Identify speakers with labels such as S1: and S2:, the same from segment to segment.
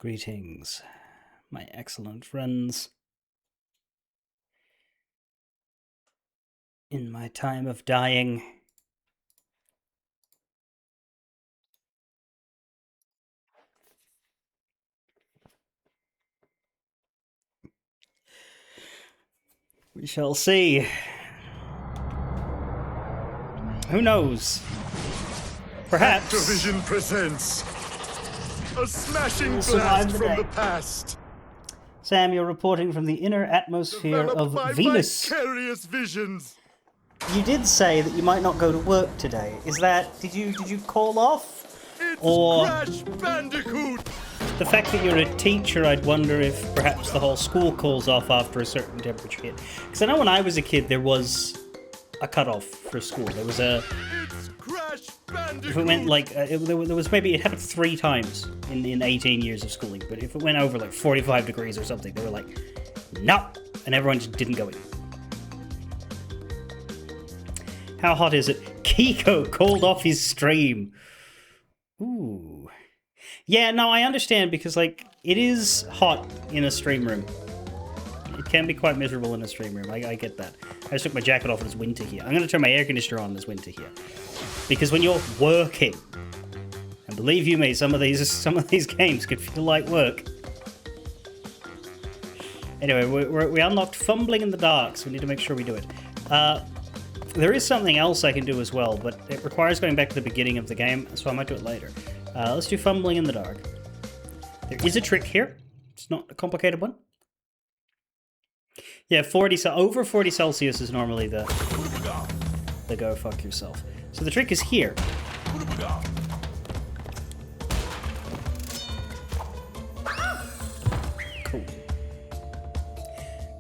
S1: Greetings, my excellent friends. In my time of dying, we shall see. Who knows? Perhaps
S2: Activision presents a smashing
S1: We'll survive
S2: blast
S1: the
S2: from
S1: day.
S2: the past.
S1: Sam, you're reporting from the inner atmosphere
S2: Developed
S1: of
S2: by
S1: Venus.
S2: vicarious visions.
S1: You did say that you might not go to work today. Is that did you call off?
S2: It's
S1: Or
S2: Crash Bandicoot.
S1: the fact that you're a teacher, I'd wonder if perhaps the whole school calls off after a certain temperature hit. Because I know when I was a kid, there was a cutoff for school. There was a
S2: It's Crash Bandicoot.
S1: if it went like there was maybe it happened 3 times in 18 years of schooling. But if it went over like 45 degrees or something, they were like, no, and everyone just didn't go in. How hot is it? Kiko called off his stream. Ooh. Yeah, no, I understand because, like, it is hot in a stream room. It can be quite miserable in a stream room. I get that. I just took my jacket off and it's winter here. I'm going to turn my air conditioner on and it's winter here. Because when you're working, and believe you me, some of these games could feel like work. Anyway, we unlocked Fumbling in the Dark, so we need to make sure we do it. There is something else I can do as well, but it requires going back to the beginning of the game, so I might do it later. Let's do Fumbling in the Dark. There is a trick here. It's not a complicated one. Yeah, over 40 Celsius is normally the go fuck yourself. So the trick is here. Cool.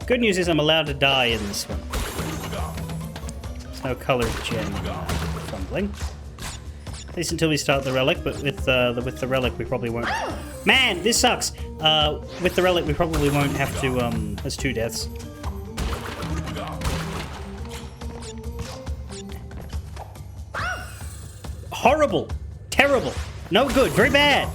S1: Good news is I'm allowed to die in this one. No colored gem fumbling. At least until we start the relic, but with the relic we probably won't. Man, this sucks! With the relic we probably won't have to, there's 2 deaths. Horrible! Terrible! No good! Very bad!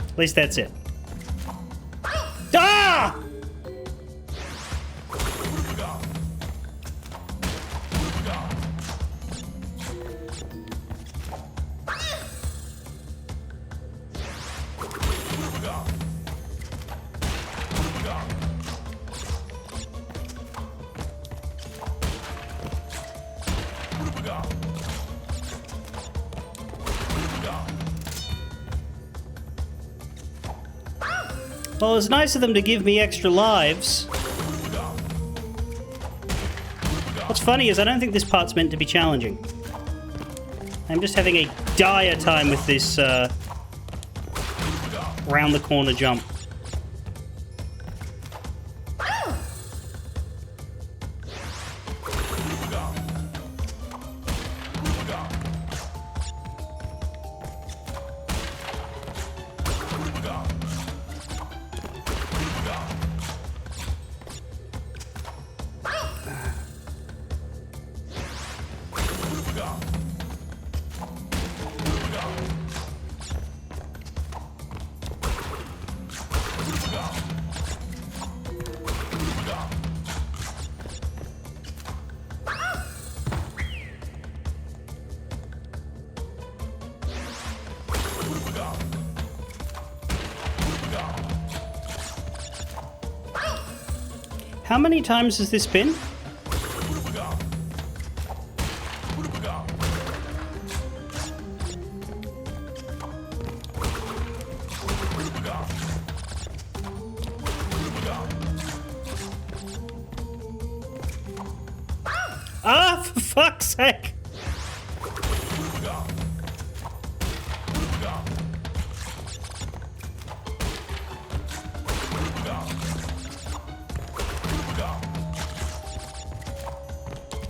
S1: At least that's it. Ah! Well, it's nice of them to give me extra lives. What's funny is I don't think this part's meant to be challenging. I'm just having a dire time with this round the corner jump. How many times has this been? Ah, for fuck's sake!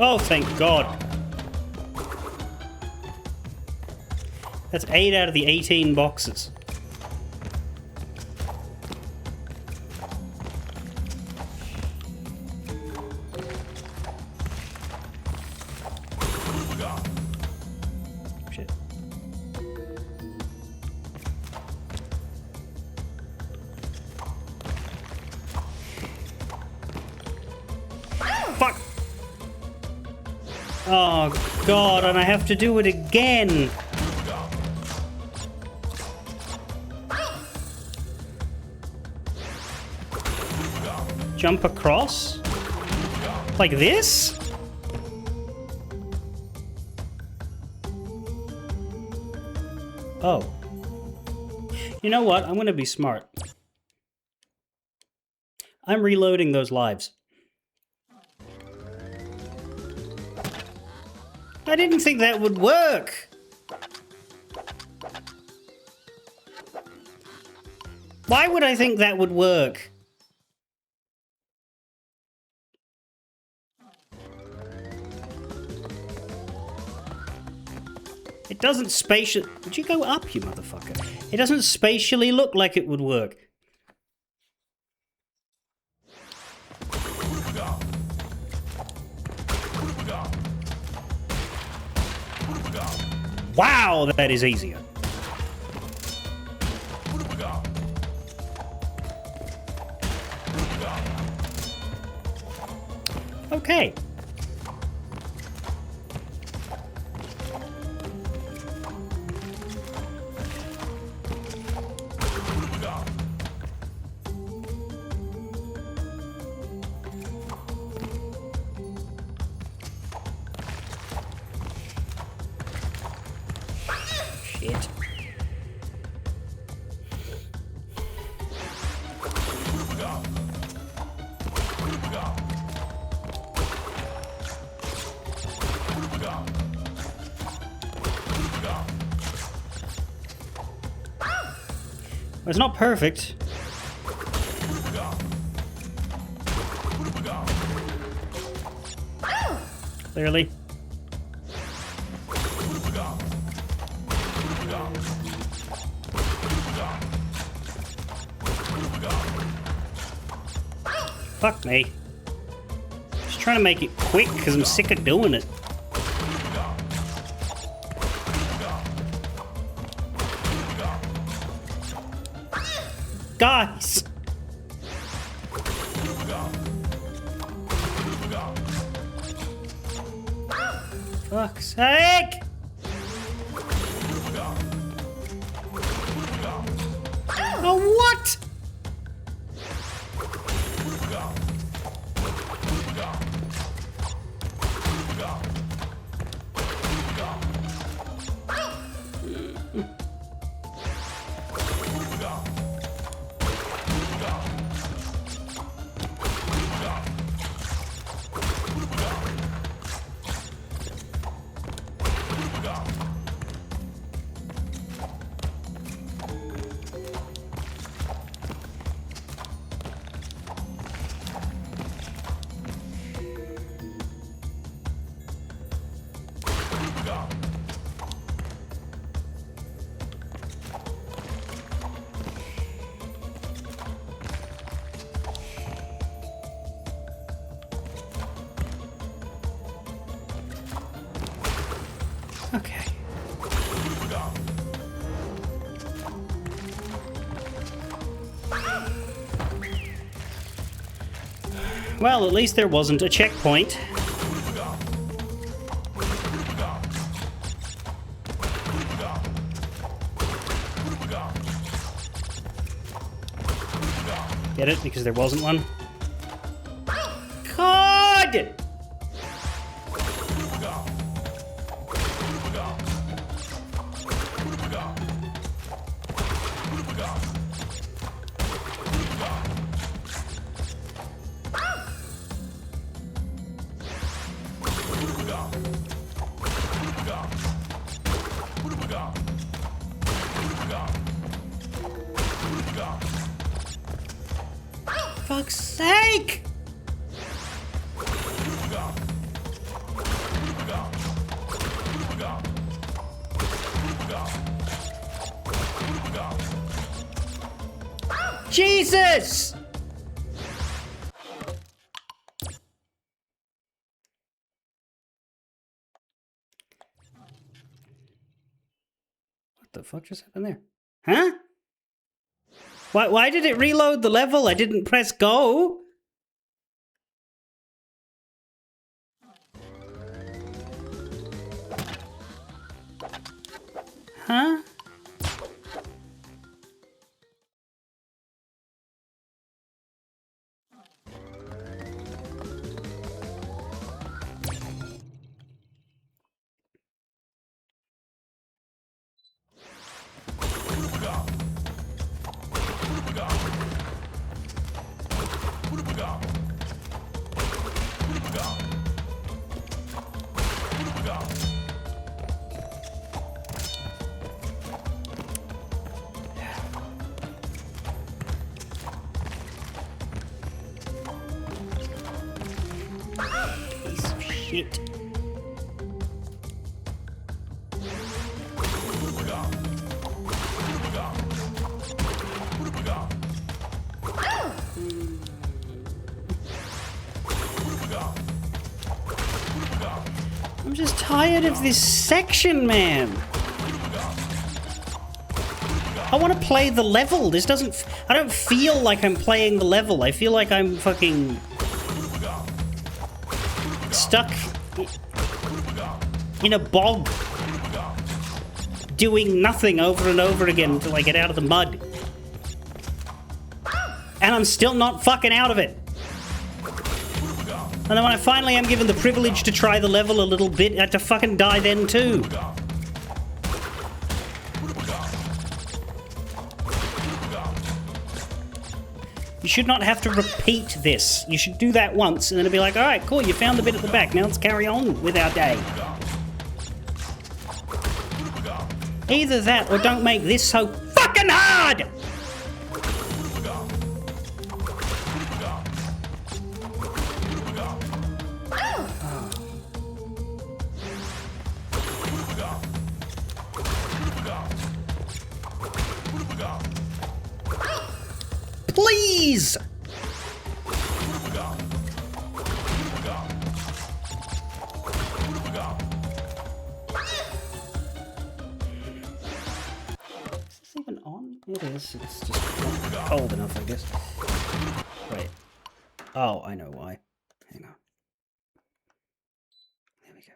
S1: Oh, thank God. That's 8 out of the 18 boxes. Shit. Fuck! Oh god, and I have to do it again! Jump across? Like this? Oh. You know what? I'm gonna be smart. I'm reloading those lives. I didn't think that would work! Why would I think that would work? It doesn't spatially... Would you go up, you motherfucker? It doesn't spatially look like it would work. Wow, that is easier. Okay. Shit. Well, it's not perfect. Clearly. Fuck me. Just trying to make it quick because I'm sick of doing it. Guys! Fuck's sake! Oh, what? Okay. Well, at least there wasn't a checkpoint. Get it? Because there wasn't one. God! Fuck's sake! Jesus! What the fuck just happened there? Huh? Why did it reload the level? I didn't press go. Huh? Piece of shit. I'm just tired of this section, man. I want to play the level. This doesn't... I don't feel like I'm playing the level. I feel like I'm fucking... stuck in a bog doing nothing over and over again until I get out of the mud. And I'm still not fucking out of it. And then when I finally am given the privilege to try the level a little bit, I have to fucking die then too. You should not have to repeat this. You should do that once and then it'll be like, alright, cool, you found the bit at the back. Now let's carry on with our day. Either that or don't make this so fucking hard! Please! Is this even on? It is. It's just not cold enough, I guess. Wait. Oh, I know why. Hang on. There we go.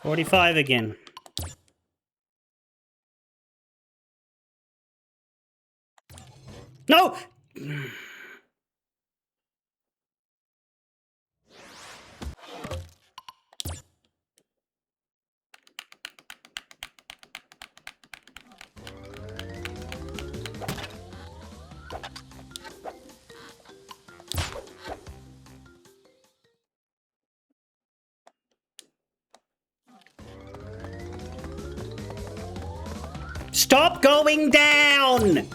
S1: 45 again. No! Stop going down!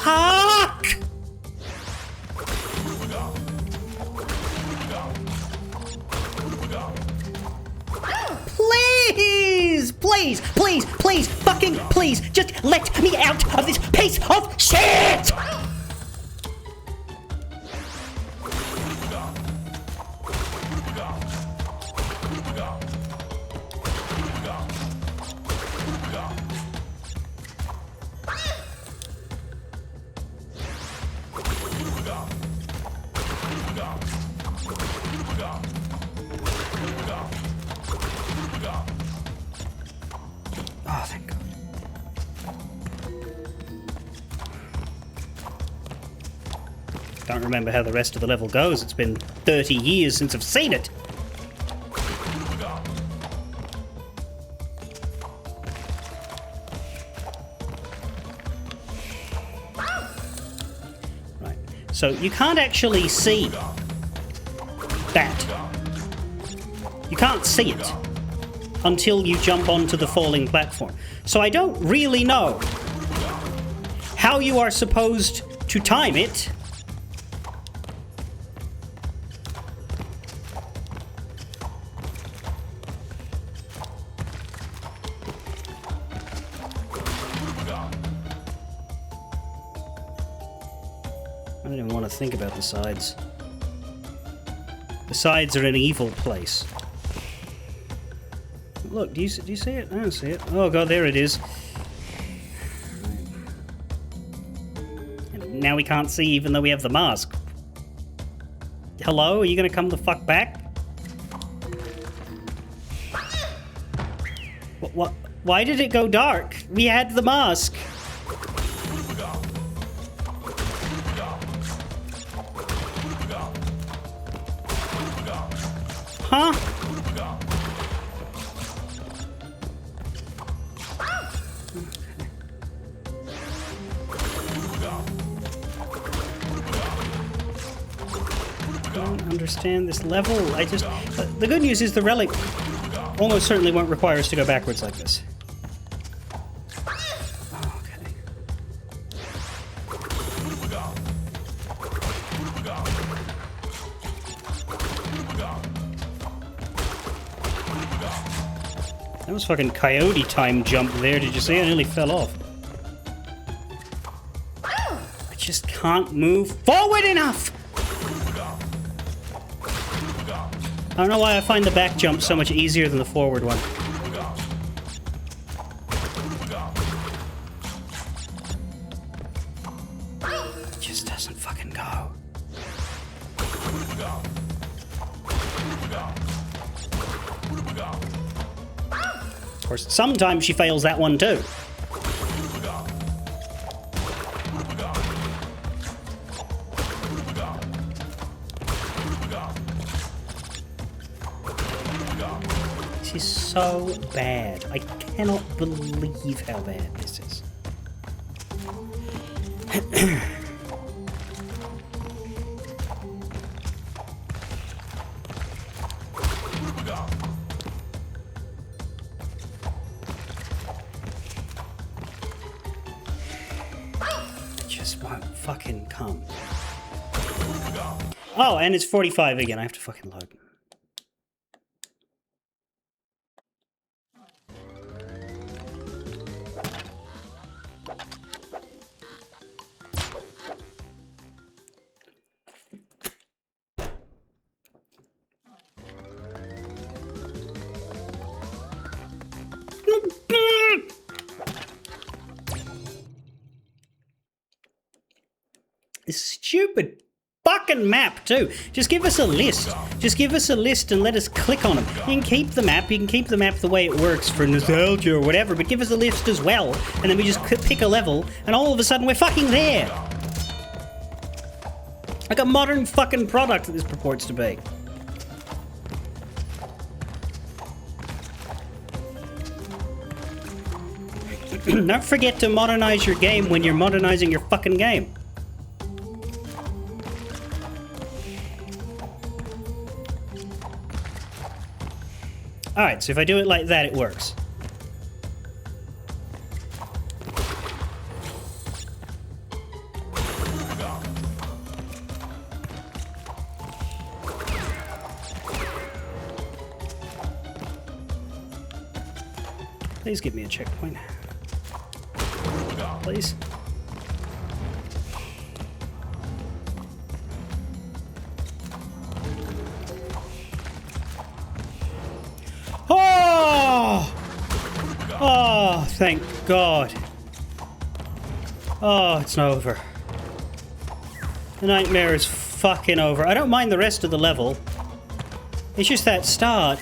S1: Fuck! Please! Please! Please! Please! Fucking please! Just let me out of this piece of shit! Can't remember how the rest of the level goes. It's been 30 years since I've seen it. Right. So you can't actually see that. You can't see it until you jump onto the falling platform. So I don't really know how you are supposed to time it. I don't even want to think about the sides. The sides are an evil place. Look, do you see it? I don't see it. Oh god, there it is. And now we can't see even though we have the mask. Hello? Are you gonna come the fuck back? What? Why did it go dark? We had the mask. Huh? Don't understand this level. The good news is the relic almost certainly won't require us to go backwards like this. Okay. That was fucking coyote time jump there. Did you see? I nearly fell off. I just can't move forward enough. I don't know why I find the back jump so much easier than the forward one. It just doesn't fucking go. Of course, sometimes she fails that one too. This is so bad. I cannot believe how bad this is. It just won't fucking come. Oh, and it's 45 again. I have to fucking load. This stupid fucking map too. Just give us a list. Just give us a list and let us click on them. You can keep the map. You can keep the map the way it works for nostalgia or whatever, but give us a list as well. And then we just pick a level, and all of a sudden we're fucking there. Like a modern fucking product that this purports to be. Don't forget to modernize your game when you're modernizing your fucking game. Alright, so if I do it like that, it works. Please give me a checkpoint. Please. Oh! Oh, thank God. Oh, it's over. The nightmare is fucking over. I don't mind the rest of the level. It's just that start.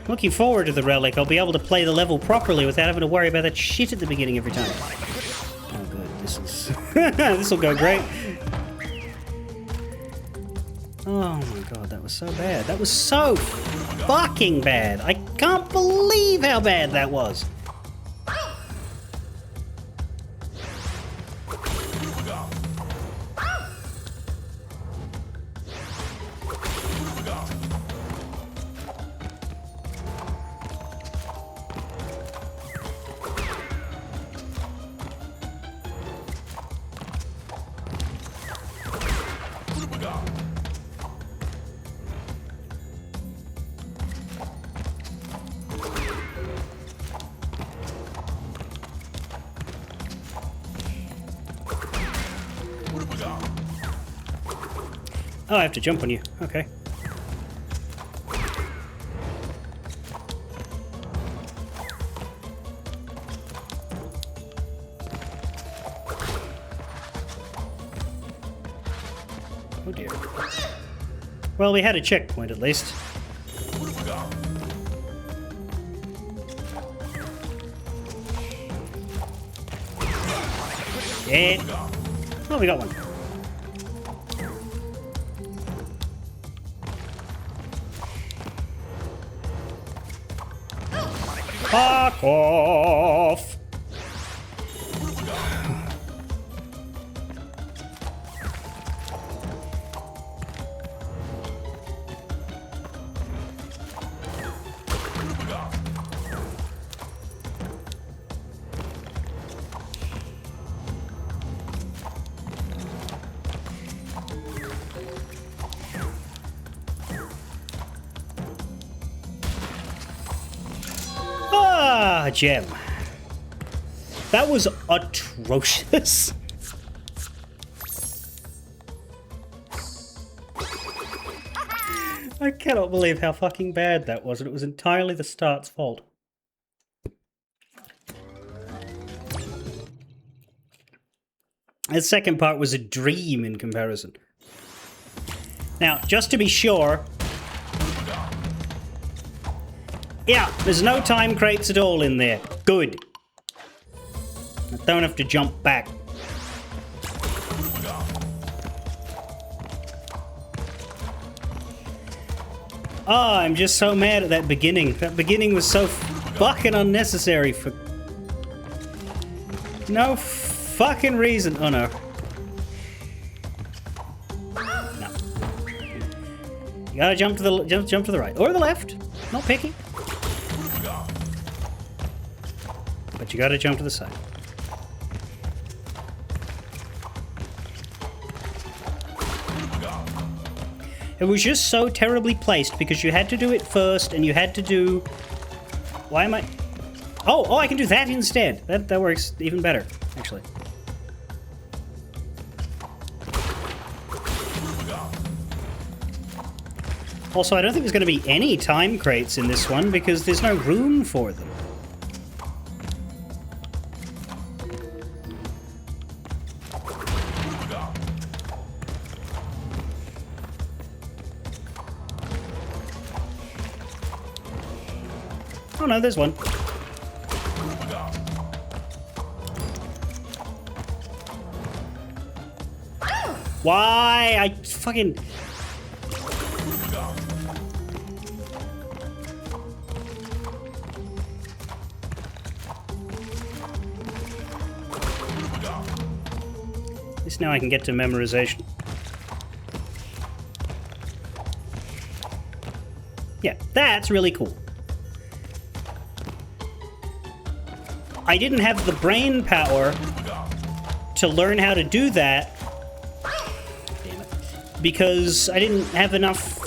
S1: Looking forward to the relic. I'll be able to play the level properly without having to worry about that shit at the beginning every time. This'll go great. Oh my god, that was so bad. That was so fucking bad. I can't believe how bad that was. Oh, I have to jump on you. Okay. Oh dear. Well, we had a checkpoint at least. Yeah. Oh, we got one. Fuck off! Ah, gem. That was atrocious. I cannot believe how fucking bad that was, and it was entirely the start's fault. The second part was a dream in comparison. Now, just to be sure... Yeah, there's no time crates at all in there. Good. I don't have to jump back. Oh, I'm just so mad at that beginning. That beginning was so fucking unnecessary for... no fucking reason. Oh no. No. You gotta jump to the jump to the right or the left. Not picky. But you gotta jump to the side. It was just so terribly placed because you had to do it first and you had to do... Why am I... Oh, I can do that instead. That works even better, actually. Also, I don't think there's going to be any time crates in this one because there's no room for them. Oh no, there's one. Why? I fucking... At least now I can get to memorization. Yeah, that's really cool. I didn't have the brain power to learn how to do that because I didn't have enough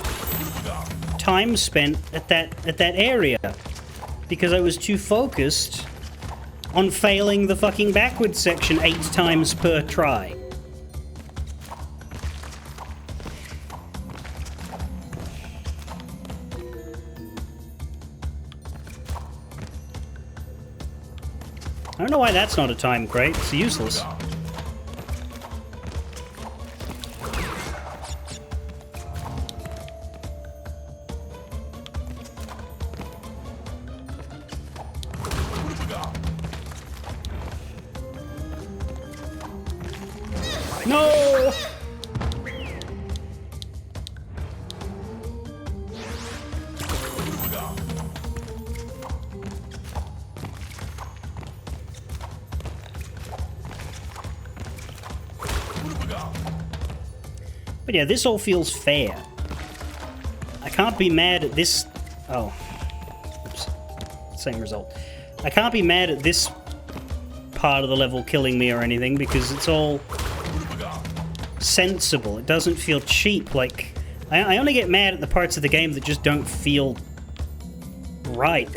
S1: time spent at that area because I was too focused on failing the fucking backwards section 8 times per try. I don't know why that's not a time crate. It's useless. No! But yeah, this all feels fair. I can't be mad at this... Oh. Oops. Same result. I can't be mad at this part of the level killing me or anything because it's all sensible. It doesn't feel cheap. Like, I only get mad at the parts of the game that just don't feel right.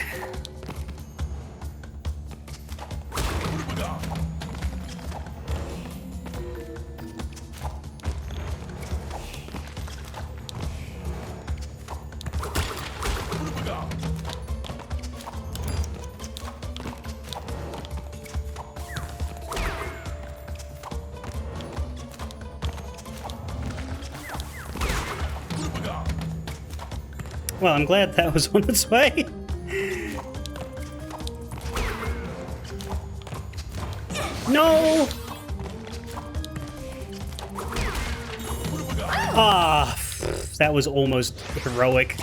S1: Well, I'm glad that was on its way. No! Ah, that was almost heroic.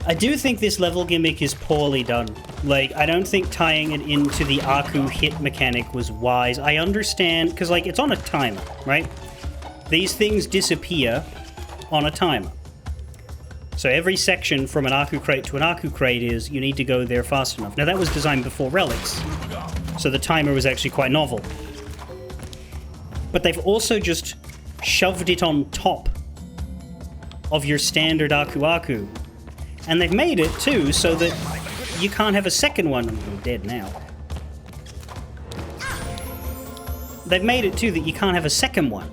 S1: I do think this level gimmick is poorly done. Like, I don't think tying it into the Aku hit mechanic was wise. I understand, because, like, it's on a timer, right? These things disappear on a timer. So every section from an Aku crate to an Aku crate is you need to go there fast enough. Now that was designed before relics, so the timer was actually quite novel. But they've also just shoved it on top of your standard Aku Aku. And they've made it too so that you can't have a second one. I'm dead now. They've made it too that you can't have a second one.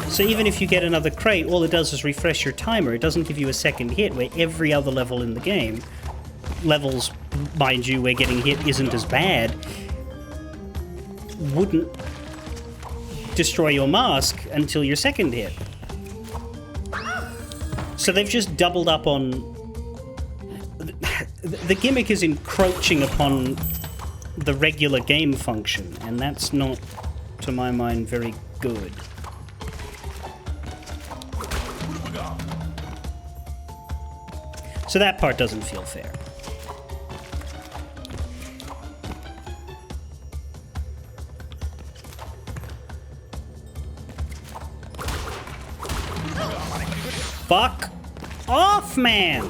S1: So even if you get another crate, all it does is refresh your timer. It doesn't give you a second hit, where every other level in the game, levels, mind you, where getting hit isn't as bad, wouldn't destroy your mask until your second hit. So they've just doubled up on... The gimmick is encroaching upon the regular game function, and that's not, to my mind, very good. So that part doesn't feel fair. Fuck off, man!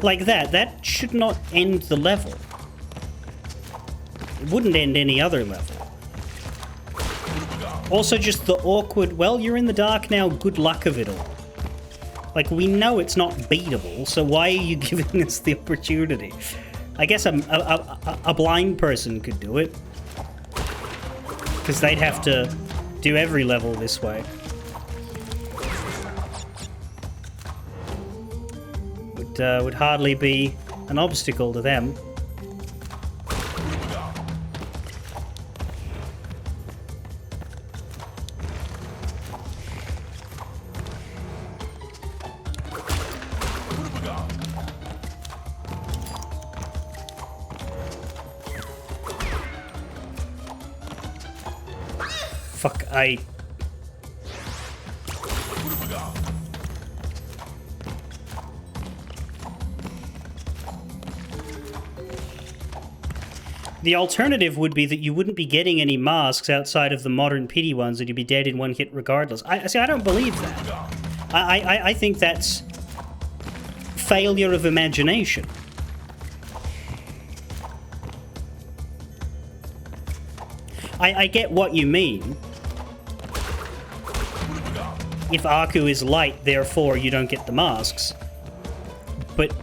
S1: Like that. That should not end the level. It wouldn't end any other level. Also, just the awkward, well, you're in the dark now, good luck of it all. Like, we know it's not beatable, so why are you giving us the opportunity? I guess a blind person could do it. Because they'd have to do every level this way. Would hardly be an obstacle to them. Fuck, The alternative would be that you wouldn't be getting any masks outside of the modern pity ones, and you'd be dead in one hit regardless. I don't believe that. I think that's failure of imagination. I get what you mean. If Aku is light, therefore you don't get the masks. But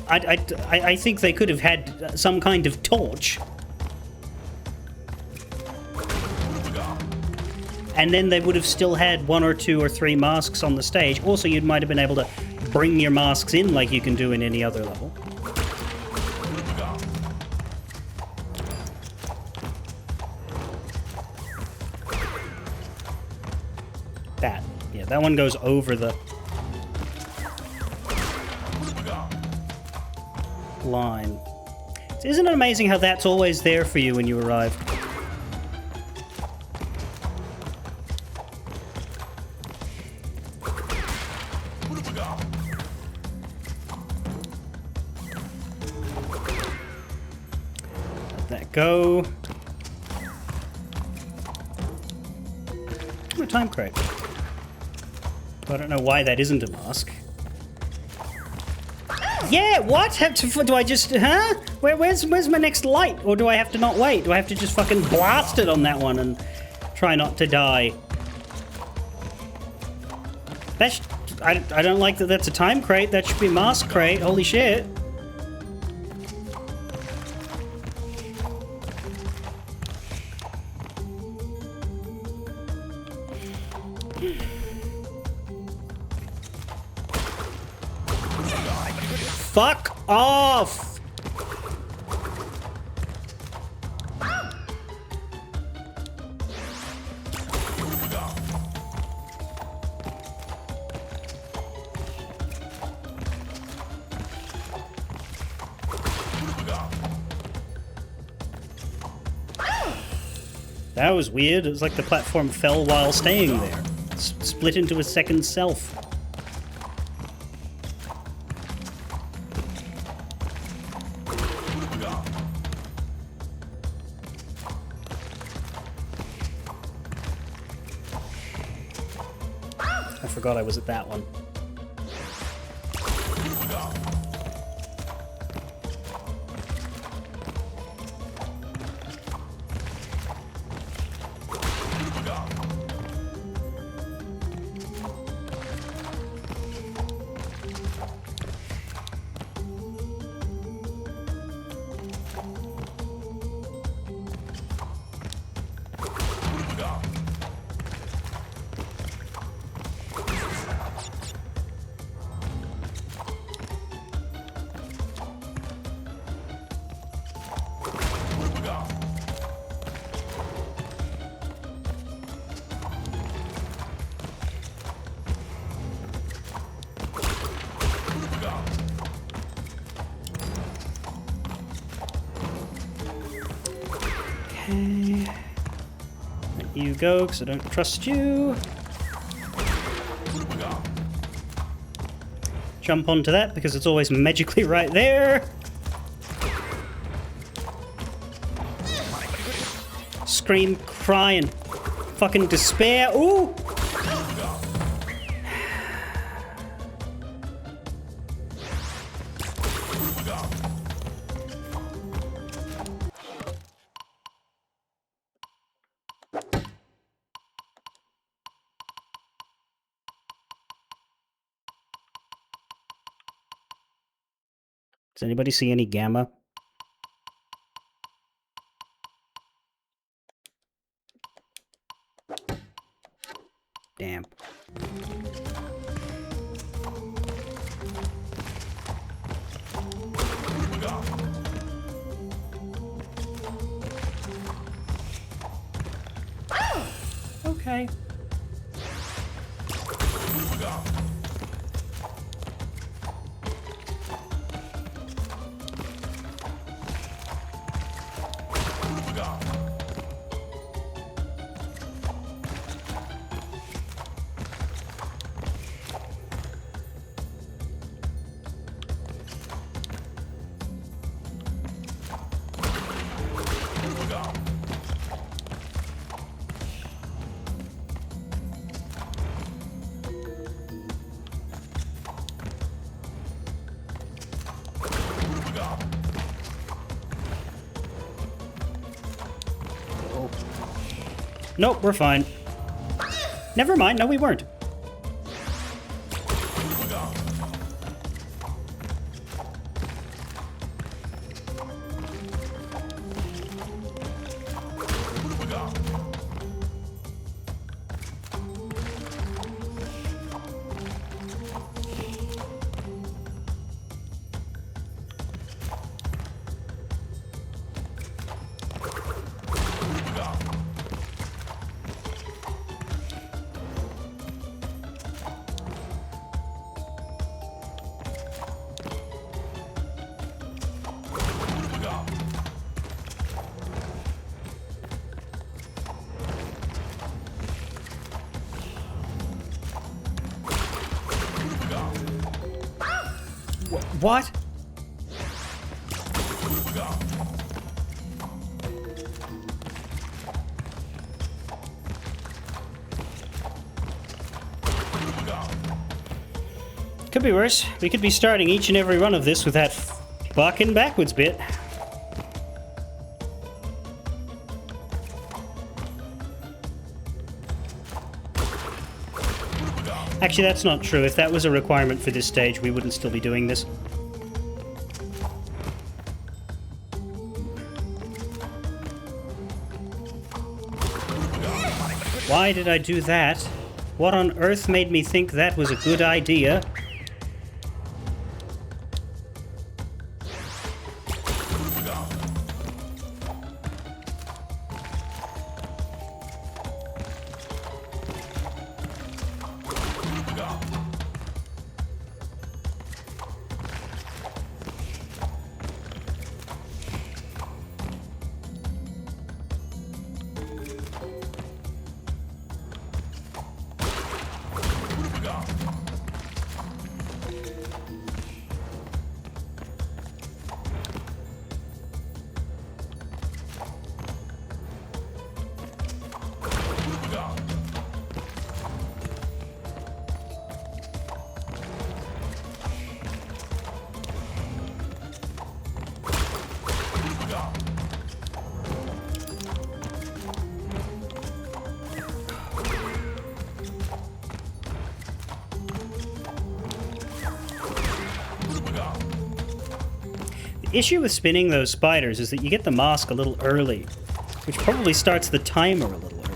S1: I think they could have had some kind of torch. And then they would have still had 1 or 2 or 3 masks on the stage. Also, you might have been able to bring your masks in like you can do in any other level. That one goes over the... line. Isn't it amazing how that's always there for you when you arrive? Let that go. Oh, a time crate. I don't know why that isn't a mask. Yeah, what? Do I just, huh? Where's my next light? Or do I have to not wait? Do I have to just fucking blast it on that one and try not to die? That's, I don't like that that's a time crate. That should be a mask crate. Holy shit. Fuck off! That was weird. It was like the platform fell while staying there. Split into a second self. I forgot I was at that one. Let you go, because I don't trust you. Jump onto that, because it's always magically right there. Scream, cry, and fucking despair. Ooh! Does anybody see any gamma? Damn. Okay. Nope, we're fine. Never mind, no we weren't. What? Could be worse. We could be starting each and every run of this with that fucking backwards bit. Actually, that's not true. If that was a requirement for this stage, we wouldn't still be doing this. Why did I do that? What on earth made me think that was a good idea? The issue with spinning those spiders is that you get the mask a little early, which probably starts the timer a little early.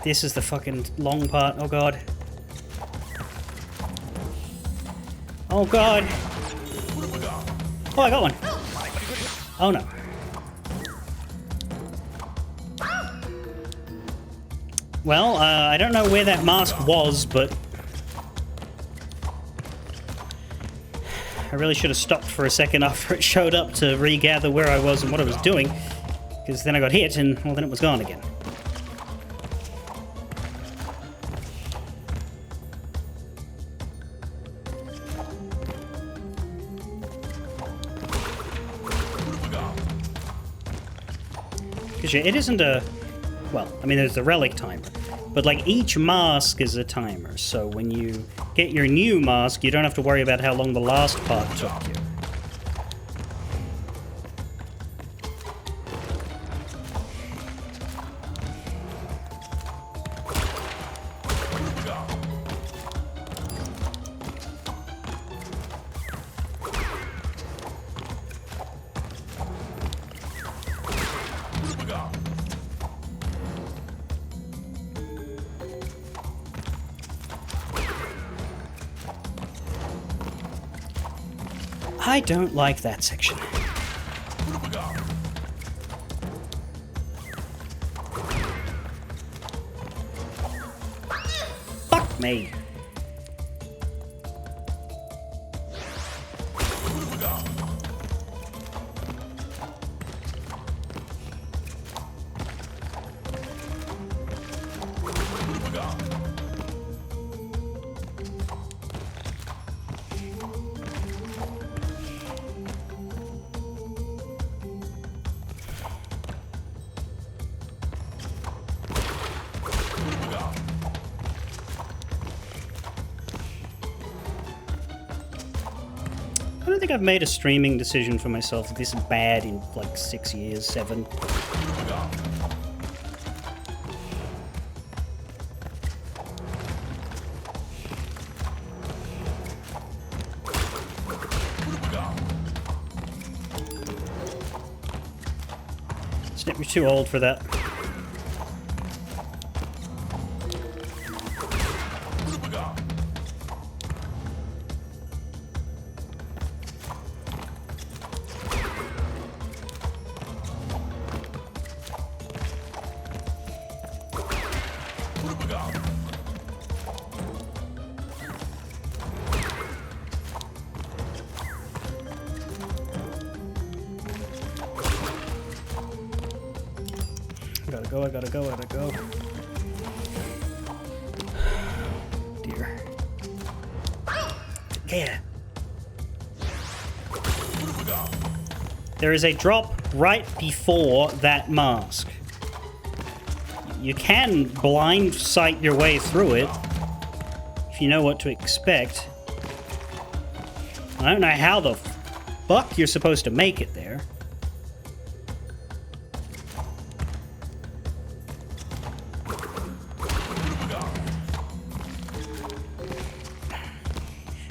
S1: This is the fucking long part. Oh god. Oh god. Oh, I got one. Oh no. Well, I don't know where that mask was, but I really should have stopped for a second after it showed up to regather where I was and what I was doing, because then I got hit and, well, then it was gone again. Because it isn't a... Well, I mean, there's the relic timer. But, like, each mask is a timer. So when you get your new mask, you don't have to worry about how long the last part took you. I don't like that section. Fuck me. I don't think I've made a streaming decision for myself this bad in like 6 years, 7. Snip, you're too old for that. I gotta go. Dear. Yeah. There is a drop right before that mask. You can blind sight your way through it if you know what to expect. I don't know how the fuck you're supposed to make it there.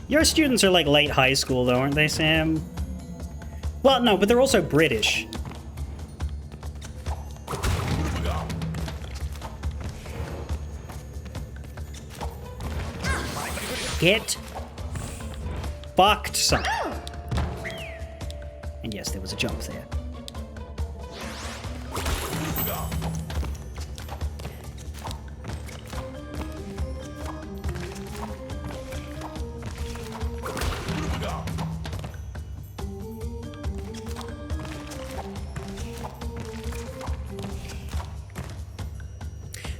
S1: Your students are like late high school though, aren't they, Sam? Well, no, but they're also British. Get fucked, son. And yes, there was a jump there.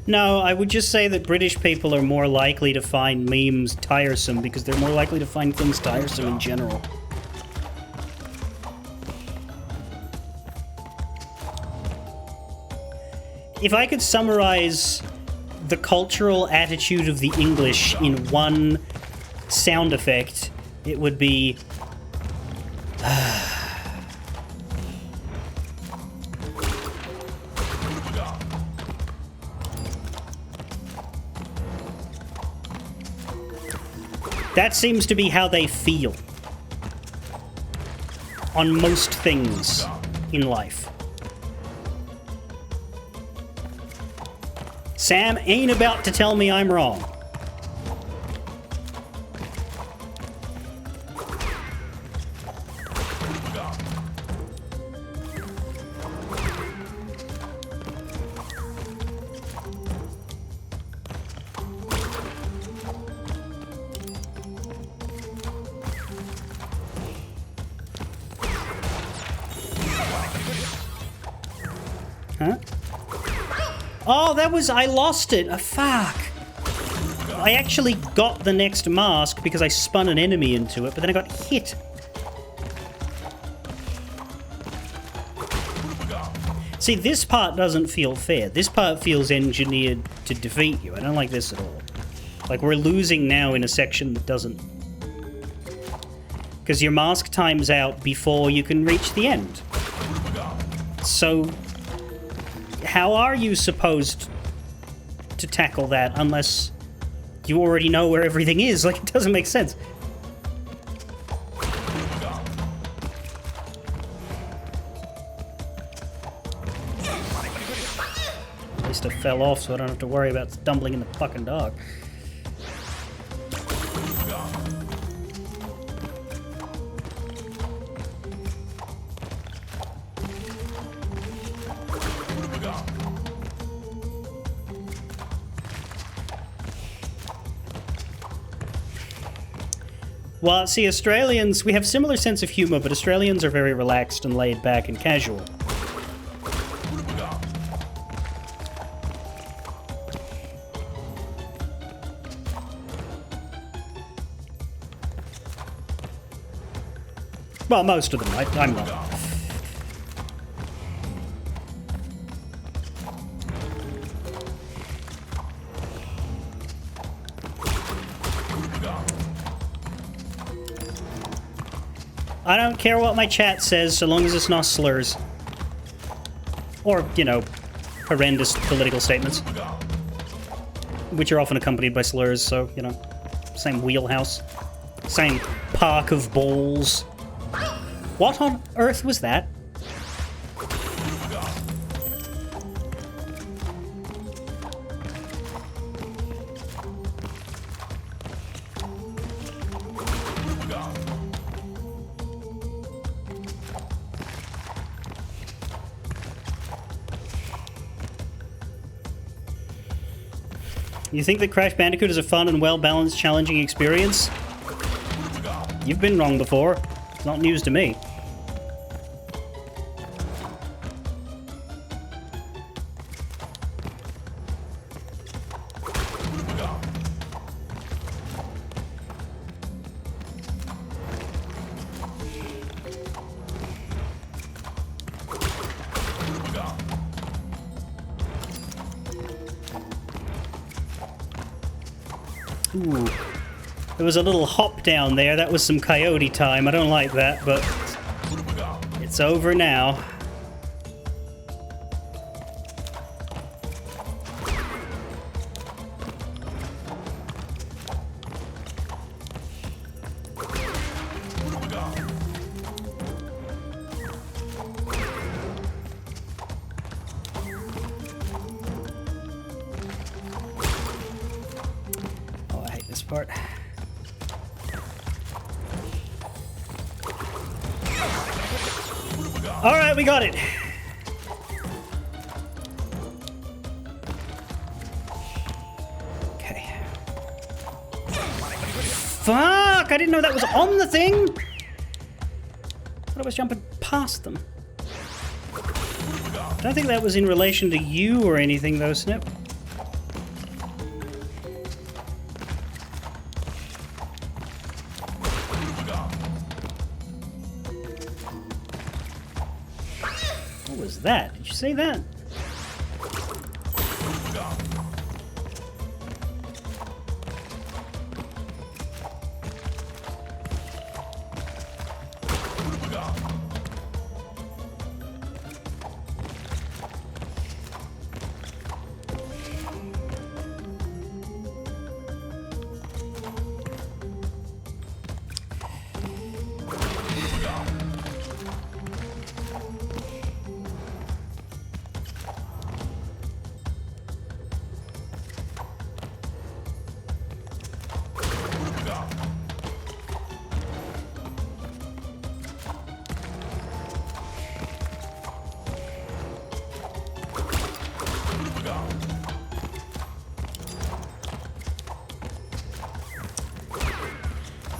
S1: No, I would just say that British people are more likely to find memes tiresome because they're more likely to find things tiresome in general. If I could summarize the cultural attitude of the English in one sound effect, it would be... That seems to be how they feel on most things in life. Sam ain't about to tell me I'm wrong. Huh? Oh, that was... I lost it. Fuck. I actually got the next mask because I spun an enemy into it, but then I got hit. See, this part doesn't feel fair. This part feels engineered to defeat you. I don't like this at all. Like, we're losing now in a section that doesn't... Because your mask times out before you can reach the end. So... how are you supposed to tackle that unless you already know where everything is? Like, it doesn't make sense. At least I fell off so I don't have to worry about stumbling in the fucking dark. Well, see, Australians, we have similar sense of humor, but Australians are very relaxed and laid back and casual. Well, most of them. I'm not. I don't care what my chat says, so long as it's not slurs. Or, you know, horrendous political statements. Which are often accompanied by slurs, so, you know, same wheelhouse. Same park of balls. What on earth was that? You think that Crash Bandicoot is a fun and well-balanced, challenging experience? You've been wrong before. It's not news to me. Ooh. There was a little hop down there. That was some coyote time. I don't like that, but it's over now. Oh, I hate this part. All right, we got it. Okay. Fuck! I didn't know that was on the thing. I thought I was jumping past them. I don't think that was in relation to you or anything, though, Snip. What was that? Did you say that?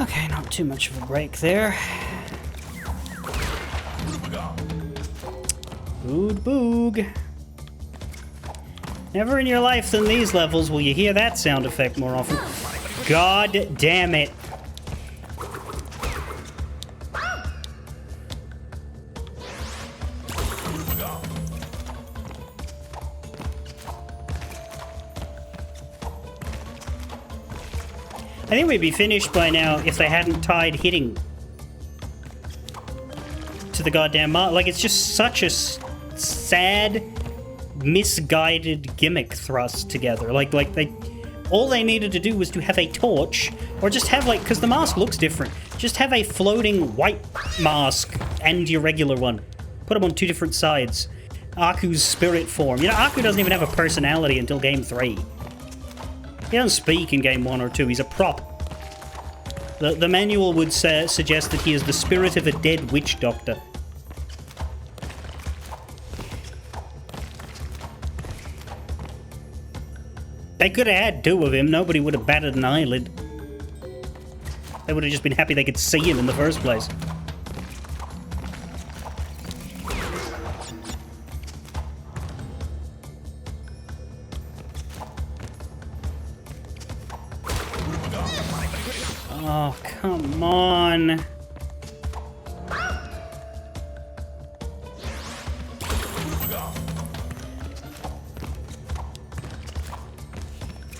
S1: Okay, not too much of a break there. Boog boog. Never in your life than these levels will you hear that sound effect more often. God damn it. I think we'd be finished by now if they hadn't tied hitting to the goddamn mark. Like, it's just such a sad, misguided gimmick thrust together. Like all they needed to do was to have a torch, or just have, like, because the mask looks different, just have a floating white mask and your regular one. Put them on two different sides. Aku's spirit form. You know, Aku doesn't even have a personality until Game 3. He doesn't speak in Game 1 or 2. He's a prop. The manual would suggest that he is the spirit of a dead witch doctor. They could have had two of him. Nobody would have batted an eyelid. They would have just been happy they could see him in the first place. Oh, come on.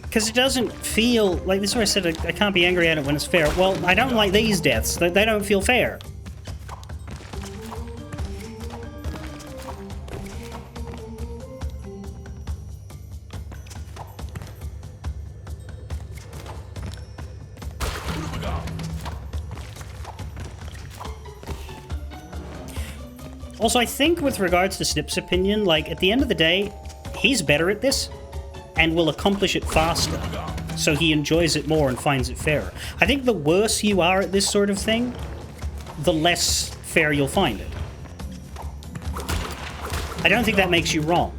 S1: Because it doesn't feel like this is where I said I can't be angry at it when it's fair. Well, I don't like these deaths. They don't feel fair. Also, I think with regards to Snip's opinion, like, at the end of the day, he's better at this and will accomplish it faster, so he enjoys it more and finds it fairer. I think the worse you are at this sort of thing, the less fair you'll find it. I don't think that makes you wrong.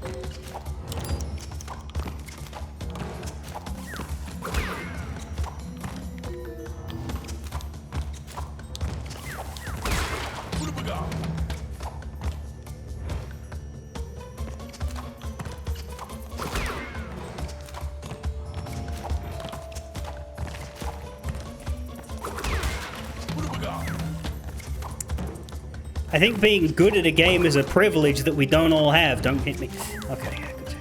S1: I think being good at a game is a privilege that we don't all have. Don't hit me. Okay, good.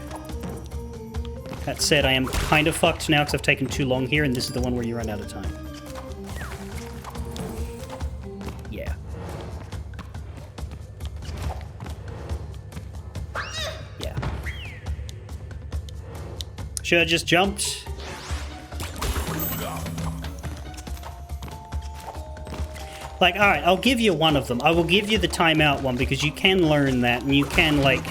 S1: That said, I am kind of fucked now because I've taken too long here, and this is the one where you run out of time. Yeah. Yeah. Should have just jumped. Like, alright, I'll give you one of them. I will give you the timeout one because you can learn that and you can, like,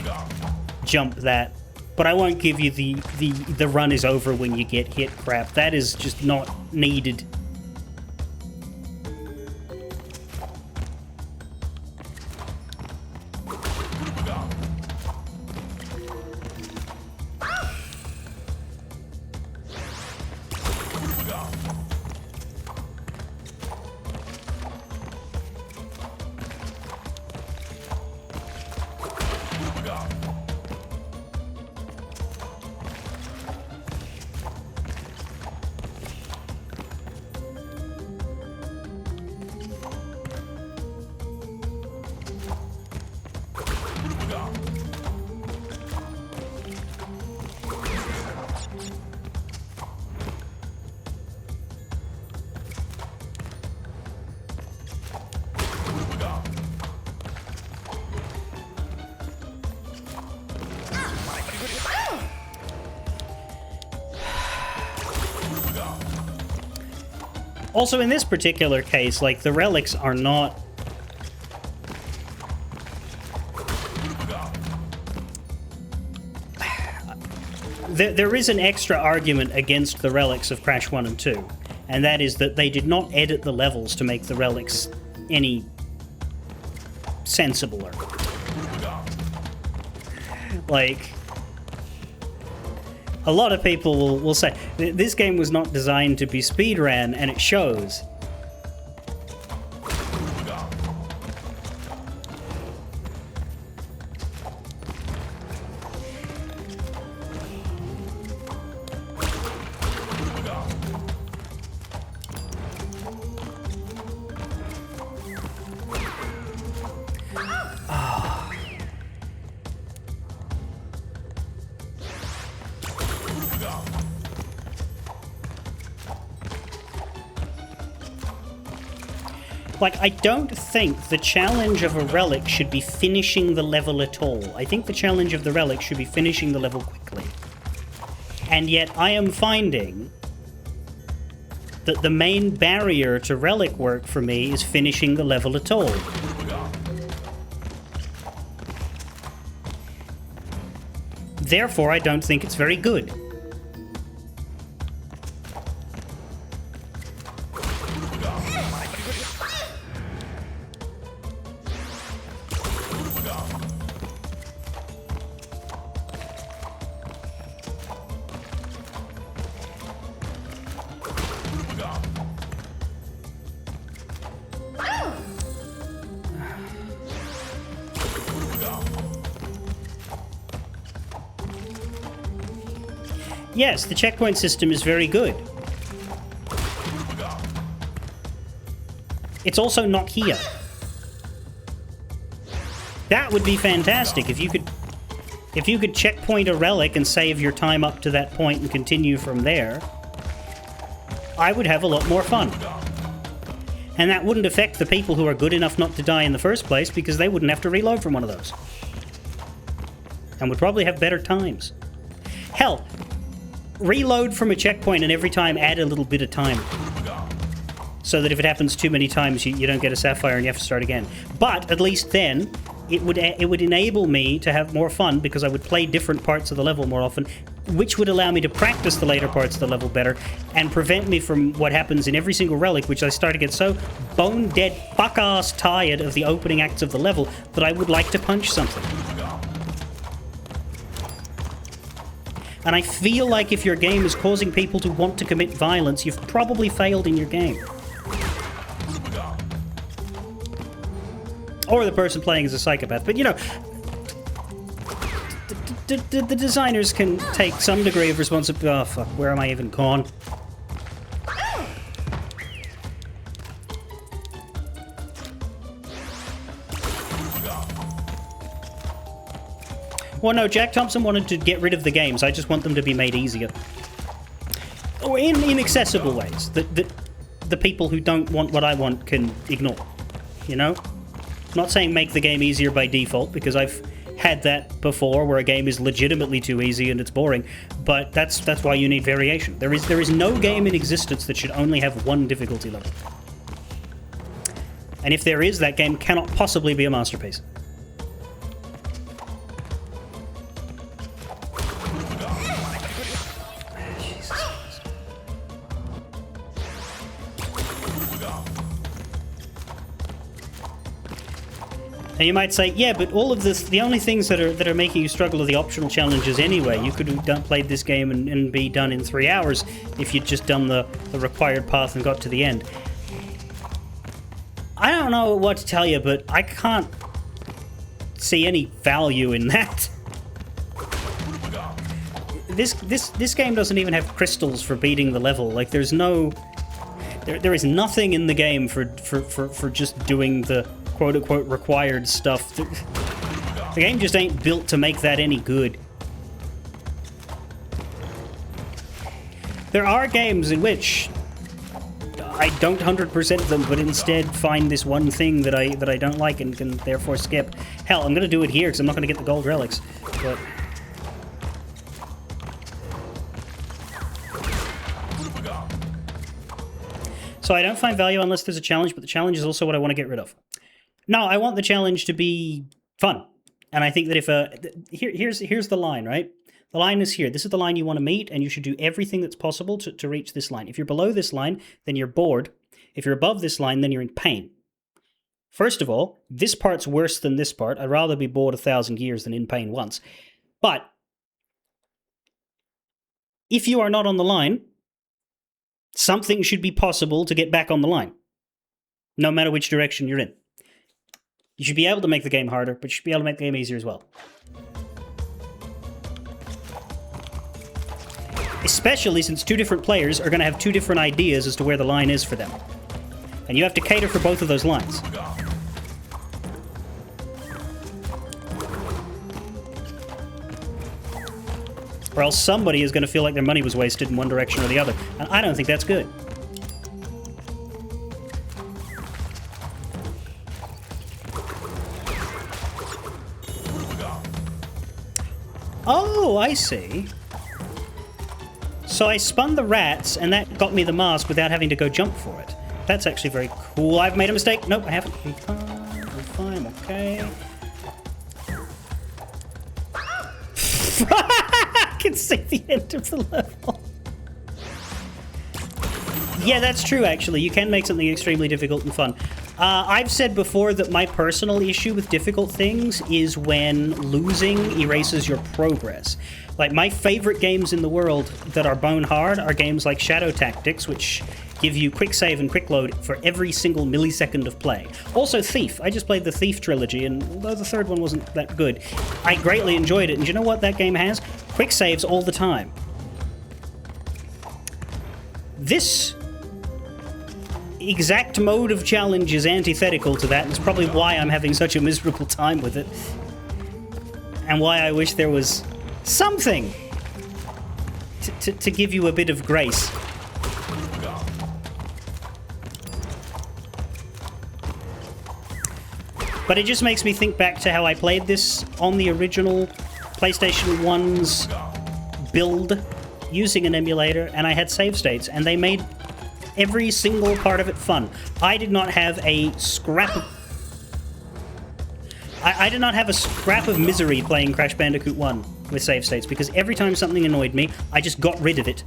S1: jump that. But I won't give you the run is over when you get hit crap. That is just not needed. Also, in this particular case, like, the relics are not... There is an extra argument against the relics of Crash 1 and 2, and that is that they did not edit the levels to make the relics any sensibler. Like... A lot of people will say, this game was not designed to be speedran, and it shows. Like, I don't think the challenge of a relic should be finishing the level at all. I think the challenge of the relic should be finishing the level quickly. And yet, I am finding that the main barrier to relic work for me is finishing the level at all. Therefore, I don't think it's very good. Yes, the checkpoint system is very good. It's also not here. That would be fantastic if you could checkpoint a relic and save your time up to that point and continue from there. I would have a lot more fun. And that wouldn't affect the people who are good enough not to die in the first place because they wouldn't have to reload from one of those. And would probably have better times. Hell, reload from a checkpoint and every time add a little bit of time. So that if it happens too many times, you don't get a sapphire and you have to start again. But at least then, it would enable me to have more fun because I would play different parts of the level more often, which would allow me to practice the later parts of the level better and prevent me from what happens in every single relic, which I start to get so bone-dead, fuck-ass tired of the opening acts of the level that I would like to punch something. And I feel like if your game is causing people to want to commit violence, you've probably failed in your game. Or the person playing is a psychopath. But, you know, the designers can take some degree of responsibility. Oh, fuck, where am I even gone? Well, no, Jack Thompson wanted to get rid of the games. I just want them to be made easier. Or in accessible ways. That the people who don't want what I want can ignore. You know? I'm not saying make the game easier by default, because I've had that before, where a game is legitimately too easy and it's boring. But that's why you need variation. There is no game in existence that should only have one difficulty level. And if there is, that game cannot possibly be a masterpiece. And you might say, yeah, but all of this, the only things that are making you struggle are the optional challenges anyway. You could have played this game and be done in 3 hours if you'd just done the required path and got to the end. I don't know what to tell you, but I can't see any value in that. This game doesn't even have crystals for beating the level. Like, there's no... There is nothing in the game for just doing the quote-unquote required stuff. The game just ain't built to make that any good. There are games in which I don't 100% them, but instead find this one thing that I don't like and can therefore skip. Hell, I'm gonna do it here because I'm not gonna get the gold relics. But so I don't find value unless there's a challenge, but the challenge is also what I want to get rid of. No, I want the challenge to be fun. And I think that if here's the line, right? The line is here. This is the line you want to meet, and you should do everything that's possible to reach this line. If you're below this line, then you're bored. If you're above this line, then you're in pain. First of all, this part's worse than this part. I'd rather be bored 1,000 years than in pain once. But if you are not on the line, something should be possible to get back on the line, no matter which direction you're in. You should be able to make the game harder, but you should be able to make the game easier as well. Especially since two different players are going to have two different ideas as to where the line is for them. And you have to cater for both of those lines. Or else somebody is going to feel like their money was wasted in one direction or the other. And I don't think that's good. Oh, I see. So I spun the rats, and that got me the mask without having to go jump for it. That's actually very cool. I've made a mistake. Nope, I haven't. I'm fine, I'm okay. I can see the end of the level. Yeah, that's true, actually. You can make something extremely difficult and fun. I've said before that my personal issue with difficult things is when losing erases your progress. Like, my favorite games in the world that are bone hard are games like Shadow Tactics, which give you quick save and quick load for every single millisecond of play. Also Thief. I just played the Thief trilogy, and although the third one wasn't that good, I greatly enjoyed it. And you know what that game has? Quick saves all the time. This exact mode of challenge is antithetical to that, and it's probably why I'm having such a miserable time with it. And why I wish there was something to give you a bit of grace. But it just makes me think back to how I played this on the original PlayStation 1's build using an emulator, and I had save states, and they made every single part of it fun. I did not have a scrap of... I did not have a scrap of misery playing Crash Bandicoot 1 with save states, because every time something annoyed me, I just got rid of it.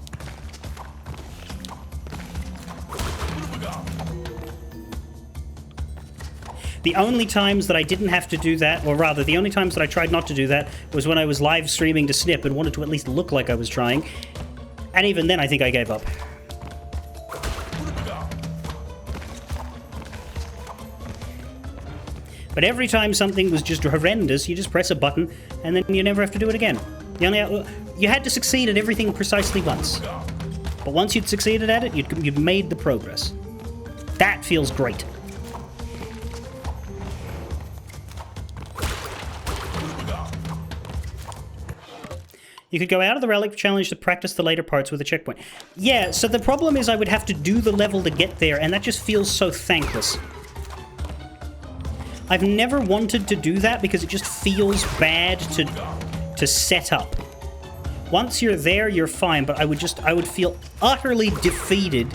S1: The only times that I didn't have to do that, or rather, the only times that I tried not to do that, was when I was live streaming to Snip and wanted to at least look like I was trying. And even then, I think I gave up. But every time something was just horrendous, you just press a button, and then you never have to do it again. You had to succeed at everything precisely once. But once you'd succeeded at it, you'd made the progress. That feels great. You could go out of the relic challenge to practice the later parts with a checkpoint. Yeah, so the problem is I would have to do the level to get there, and that just feels so thankless. I've never wanted to do that because it just feels bad to set up. Once you're there, you're fine, but I would feel utterly defeated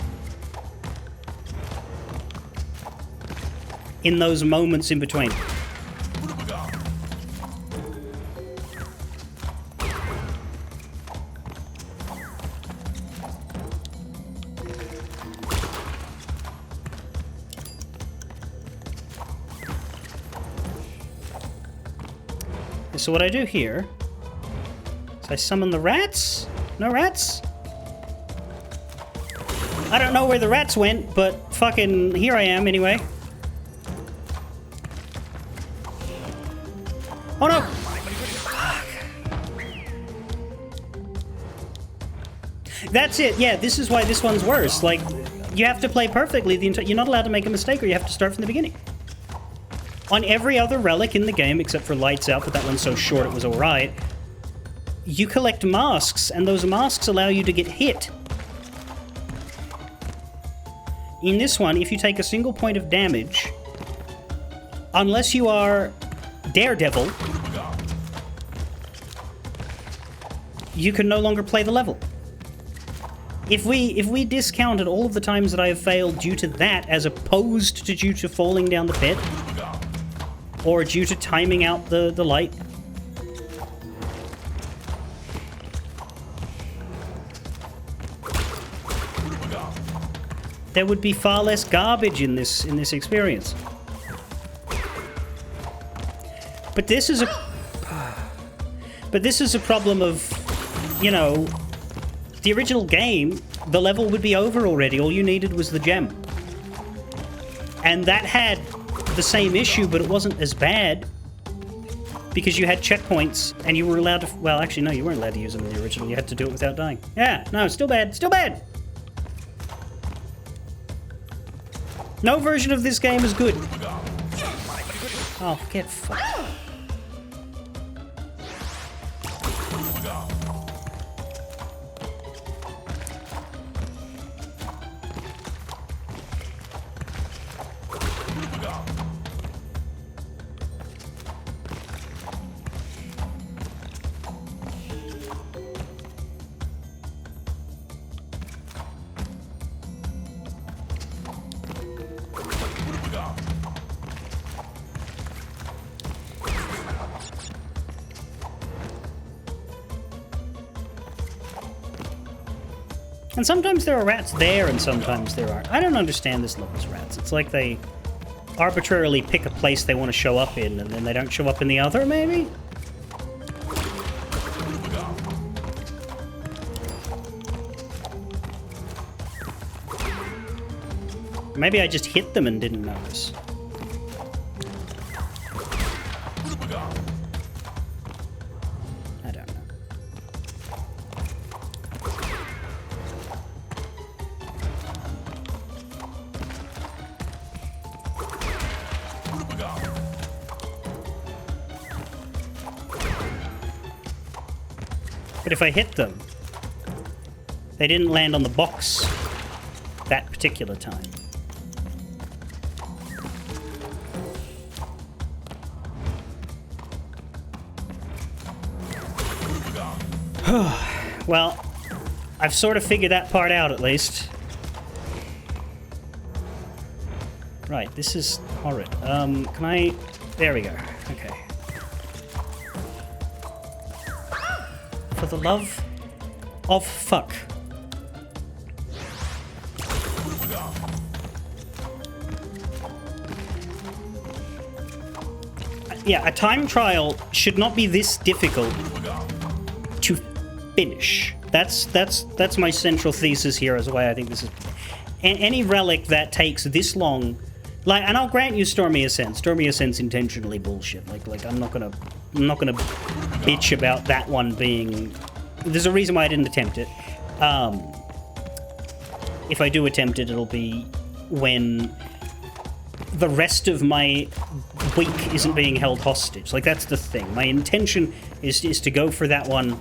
S1: in those moments in between. So what I do here is I summon the rats. No rats? I don't know where the rats went, but fucking here I am anyway. Oh no! Fuck. That's it. Yeah, this is why this one's worse. Like, you have to play perfectly the entire... You're not allowed to make a mistake, or you have to start from the beginning. On every other relic in the game, except for Lights Out, but that one's so short it was alright, you collect masks, and those masks allow you to get hit. In this one, if you take a single point of damage, unless you are Daredevil, you can no longer play the level. If we discounted all of the times that I have failed due to that, as opposed to due to falling down the pit, or due to timing out the light, there would be far less garbage in this experience. But this is a problem of, you know, the original game, the level would be over already. All you needed was the gem. And that had the same issue, but it wasn't as bad because you had checkpoints and you were allowed to... Well, actually, no, you weren't allowed to use them in the original. You had to do it without dying. Yeah, no, still bad. Still bad. No version of this game is good. Oh, get fucked. And sometimes there are rats there, and sometimes there aren't. I don't understand this level's rats. It's like they arbitrarily pick a place they want to show up in, and then they don't show up in the other, maybe? Maybe I just hit them and didn't notice. I don't know. But if I hit them, they didn't land on the box that particular time. Well, I've sort of figured that part out, at least. Right, this is horrid. Can I... There we go. Okay. For the love of fuck. Yeah, a time trial should not be this difficult to finish. That's my central thesis here as why I think this is... And any relic that takes this long... Like, and I'll grant you Stormy Ascent. Stormy Ascent's intentionally bullshit. Like I'm not gonna bitch about that one being... There's a reason why I didn't attempt it. If I do attempt it, it'll be when the rest of my week isn't being held hostage. Like, that's the thing. My intention is to go for that one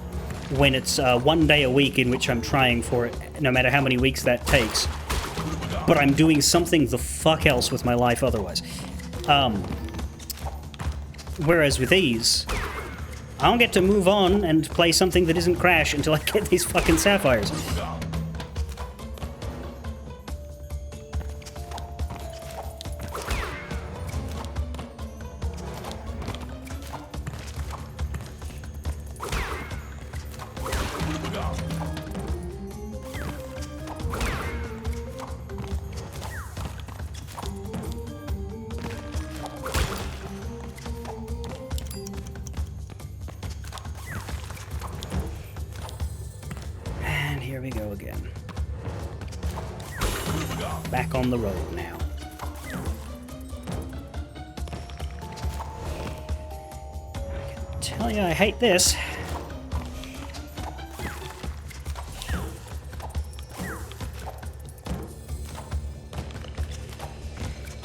S1: when it's 1 day a week in which I'm trying for it, no matter how many weeks that takes. But I'm doing something the fuck else with my life otherwise. Whereas with these, I don't get to move on and play something that isn't Crash until I get these fucking sapphires. Here we go again. Back on the road now. I can tell you I hate this.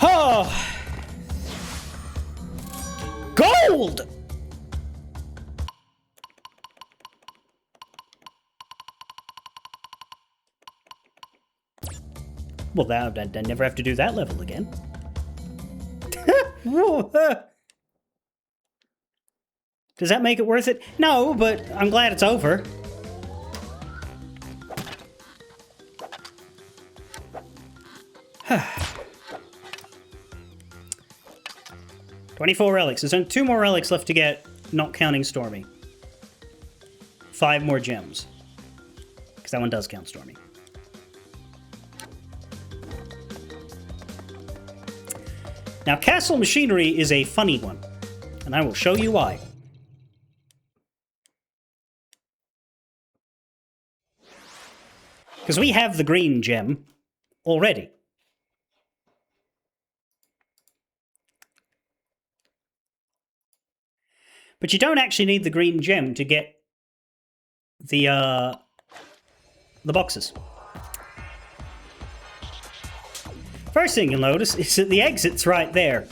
S1: Oh! Gold! Well, I never have to do that level again. Does that make it worth it? No, but I'm glad it's over. $24 relics. There's only 2 more relics left to get, not counting Stormy. 5 more gems. Because that one does count Stormy. Now, castle machinery is a funny one, and I will show you why. Because we have the green gem already. But you don't actually need the green gem to get the boxes. First thing you'll notice is that the exit's right there.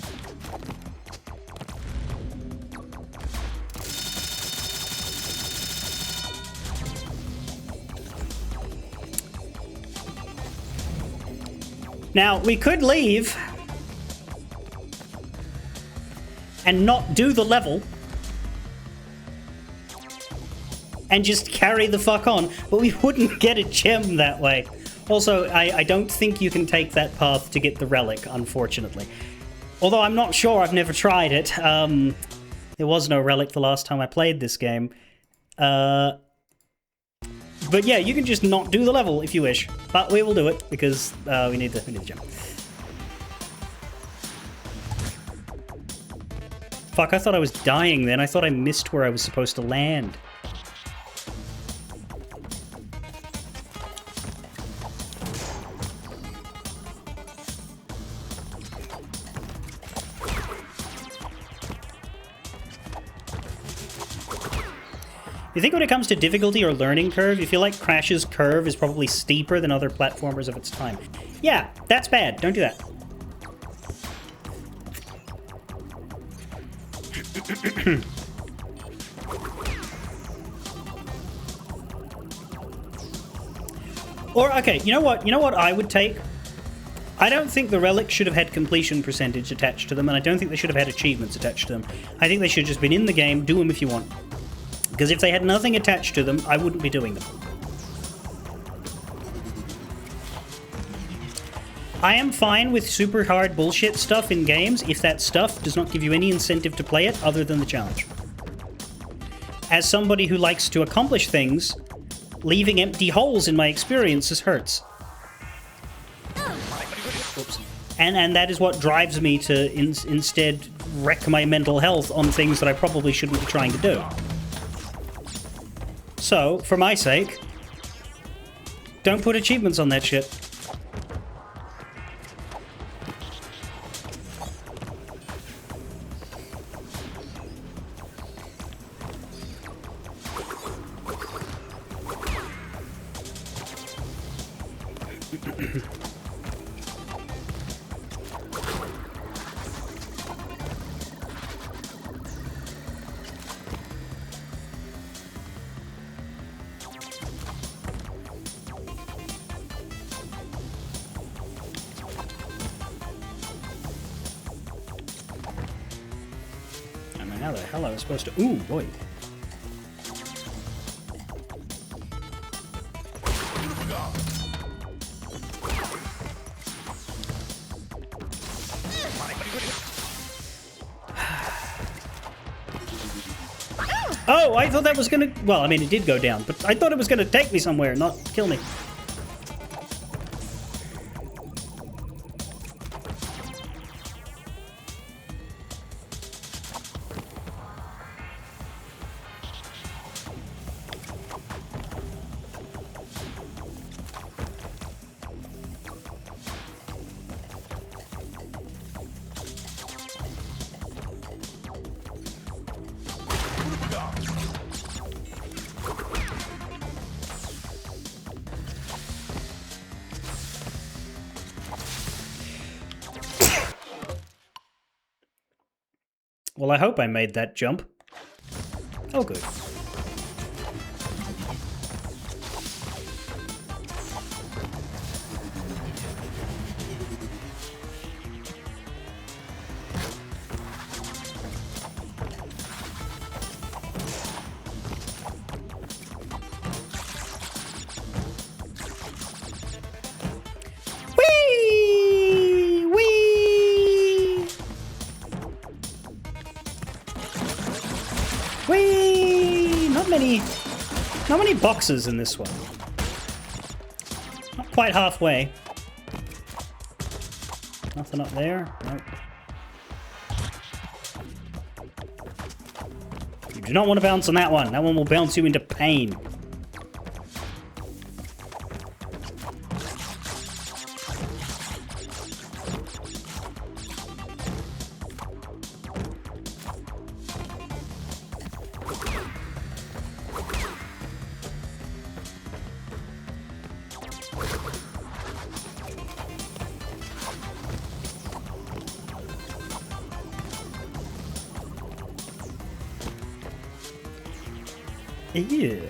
S1: Now, we could leave and not do the level and just carry the fuck on, but we wouldn't get a gem that way. Also, I don't think you can take that path to get the relic, unfortunately. Although I'm not sure, I've never tried it. There was no relic the last time I played this game. But yeah, you can just not do the level if you wish. But we will do it, because we need the gem. Fuck, I thought I was dying then. I thought I missed where I was supposed to land. You think when it comes to difficulty or learning curve, you feel like Crash's curve is probably steeper than other platformers of its time? Yeah, that's bad. Don't do that. Or, okay, you know what? You know what I would take? I don't think the relics should have had completion percentage attached to them, and I don't think they should have had achievements attached to them. I think they should have just been in the game, do them if you want. Because if they had nothing attached to them, I wouldn't be doing them. I am fine with super hard bullshit stuff in games if that stuff does not give you any incentive to play it other than the challenge. As somebody who likes to accomplish things, leaving empty holes in my experiences hurts. Oops. And that is what drives me to instead wreck my mental health on things that I probably shouldn't be trying to do. So, for my sake, don't put achievements on that shit. How the hell am I supposed to... Ooh, boy. Oh, I thought that was gonna... Well, I mean, it did go down, but I thought it was gonna take me somewhere, not kill me. Well, I hope I made that jump. Oh, good. Whee! Whee! Whee! Not many boxes in this one. Not quite halfway. Nothing up there. Nope. You do not want to bounce on that one. That one will bounce you into pain. Ew.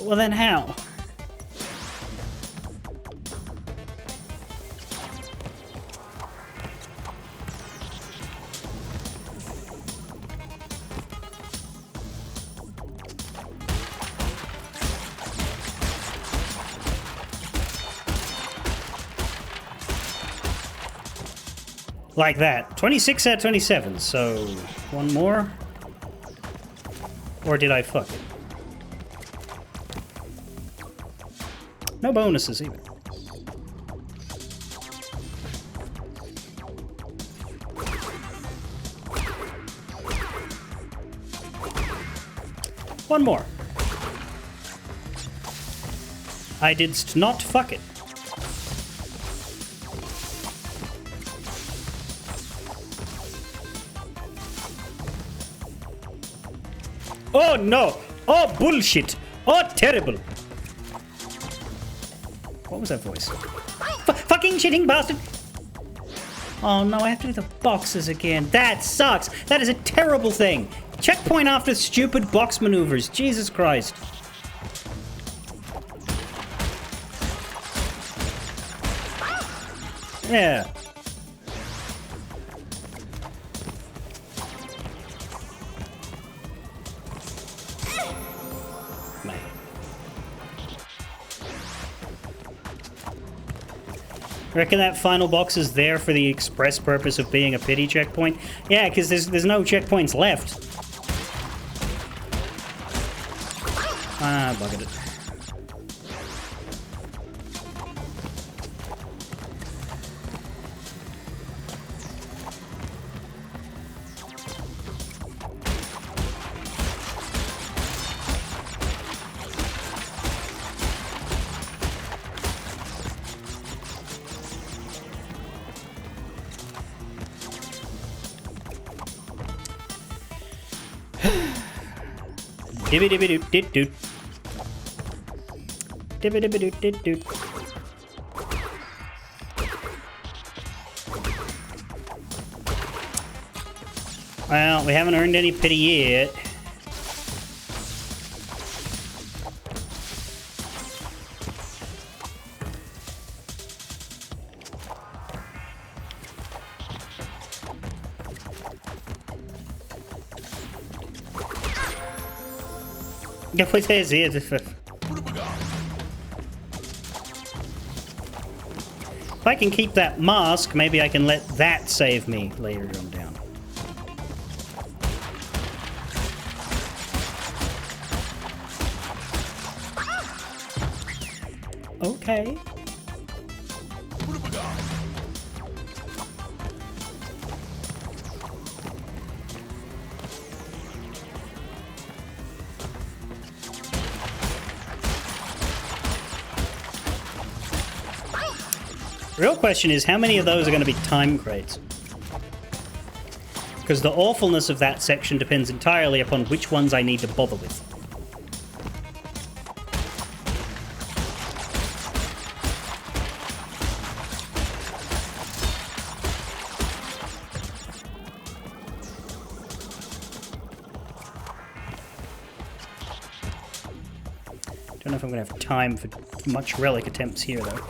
S1: Well, then how? Like that. 26 out of 27, so one more? Or did I fuck it? No bonuses either. One more. I did not fuck it. Oh no! Oh bullshit! Oh terrible! What was that voice? Fucking shitting bastard! Oh no, I have to do the boxes again. That sucks! That is a terrible thing! Checkpoint after stupid box maneuvers. Jesus Christ. Yeah. Reckon that final box is there for the express purpose of being a pity checkpoint? Yeah, because there's no checkpoints left. Ah, buggered it. Dibby dibby doot doot doot. Dibby dibby doot doot doot. Well, we haven't earned any pity yet. Yeah, what is it? If I can keep that mask, maybe I can let that save me later on down. Okay. Real question is, how many of those are going to be time crates? Because the awfulness of that section depends entirely upon which ones I need to bother with. Don't know if I'm going to have time for much relic attempts here, though.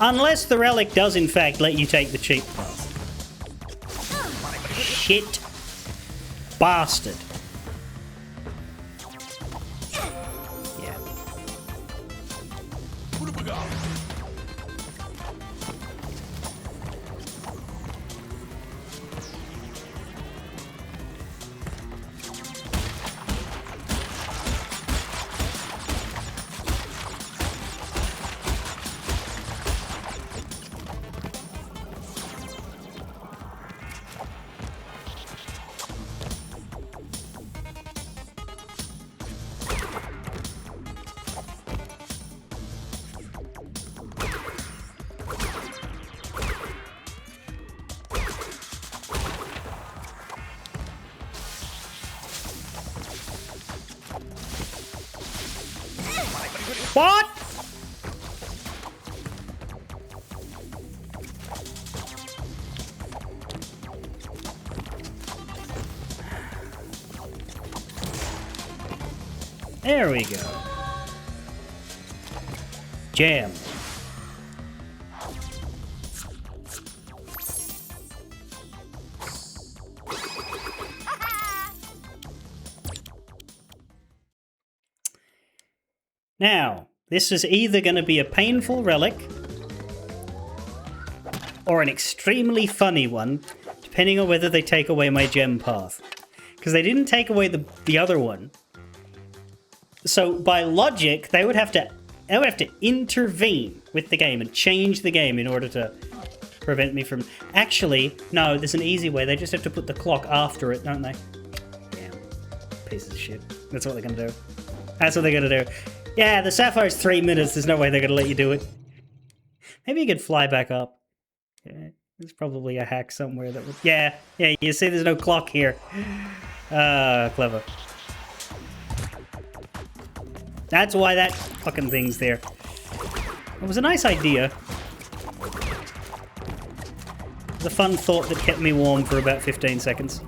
S1: Unless the relic does, in fact, let you take the cheap path. Shit. Bastard. Yeah. What? There we go. Jam. Now, this is either going to be a painful relic or an extremely funny one, depending on whether they take away my gem path. Because they didn't take away the other one. So by logic, they would have to intervene with the game and change the game in order to prevent me from... Actually, no, there's an easy way. They just have to put the clock after it, don't they? Damn. Pieces of shit. That's what they're going to do. That's what they're going to do. Yeah, the Sapphire's 3 minutes. There's no way they're going to let you do it. Maybe you could fly back up. Yeah, there's probably a hack somewhere that would... Yeah, you see there's no clock here. Clever. That's why that fucking thing's there. It was a nice idea. It was a fun thought that kept me warm for about 15 seconds.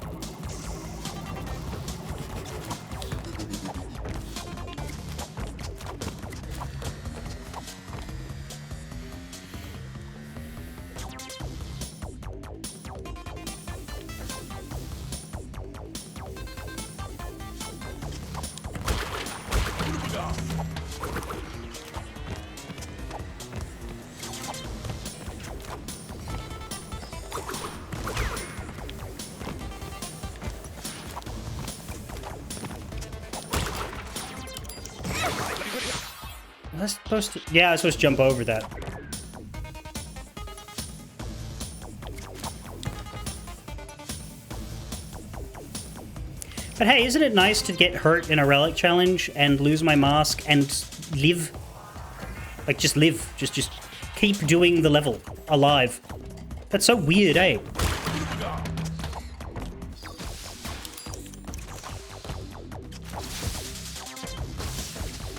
S1: Was I supposed to... Yeah, I was supposed to jump over that. But hey, isn't it nice to get hurt in a relic challenge and lose my mask and live? Like, just live. Just keep doing the level alive. That's so weird, eh?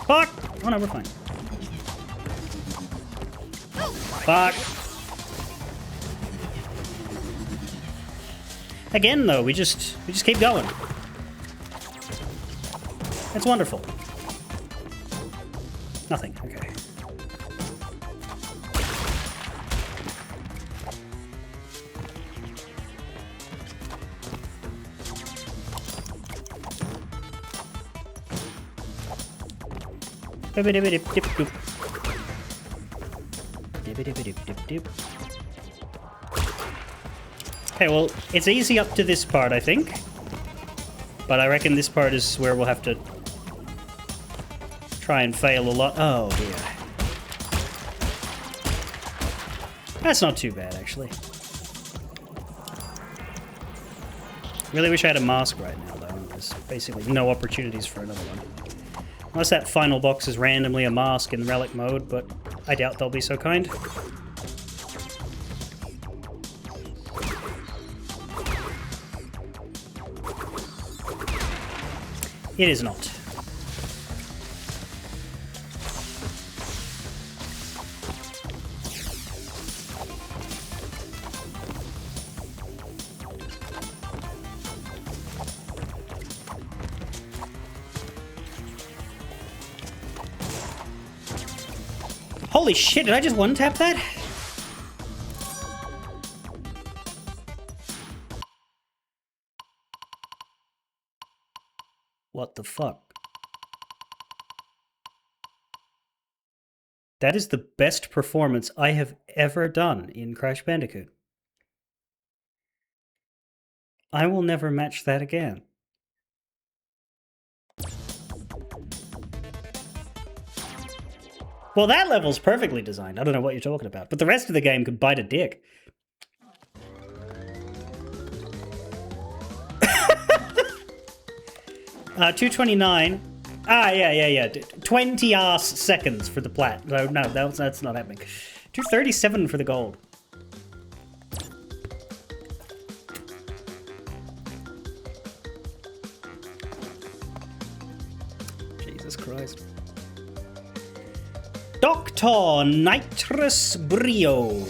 S1: Fuck! Oh no, we're fine. Fuck! Again, though, we just keep going. It's wonderful. Nothing. Okay. Okay, well, it's easy up to this part, I think. But I reckon this part is where we'll have to try and fail a lot. Oh, dear. That's not too bad, actually. Really wish I had a mask right now, though. There's basically no opportunities for another one. Unless that final box is randomly a mask in relic mode, but I doubt they'll be so kind. It is not. Holy shit, did I just one-tap that? What the fuck? That is the best performance I have ever done in Crash Bandicoot. I will never match that again. Well, that level's perfectly designed. I don't know what you're talking about. But the rest of the game could bite a dick. 229. Ah, yeah. 20 ass seconds for the plat. No, that's not happening. 237 for the gold. Jesus Christ. Dr. Nitrous Brio.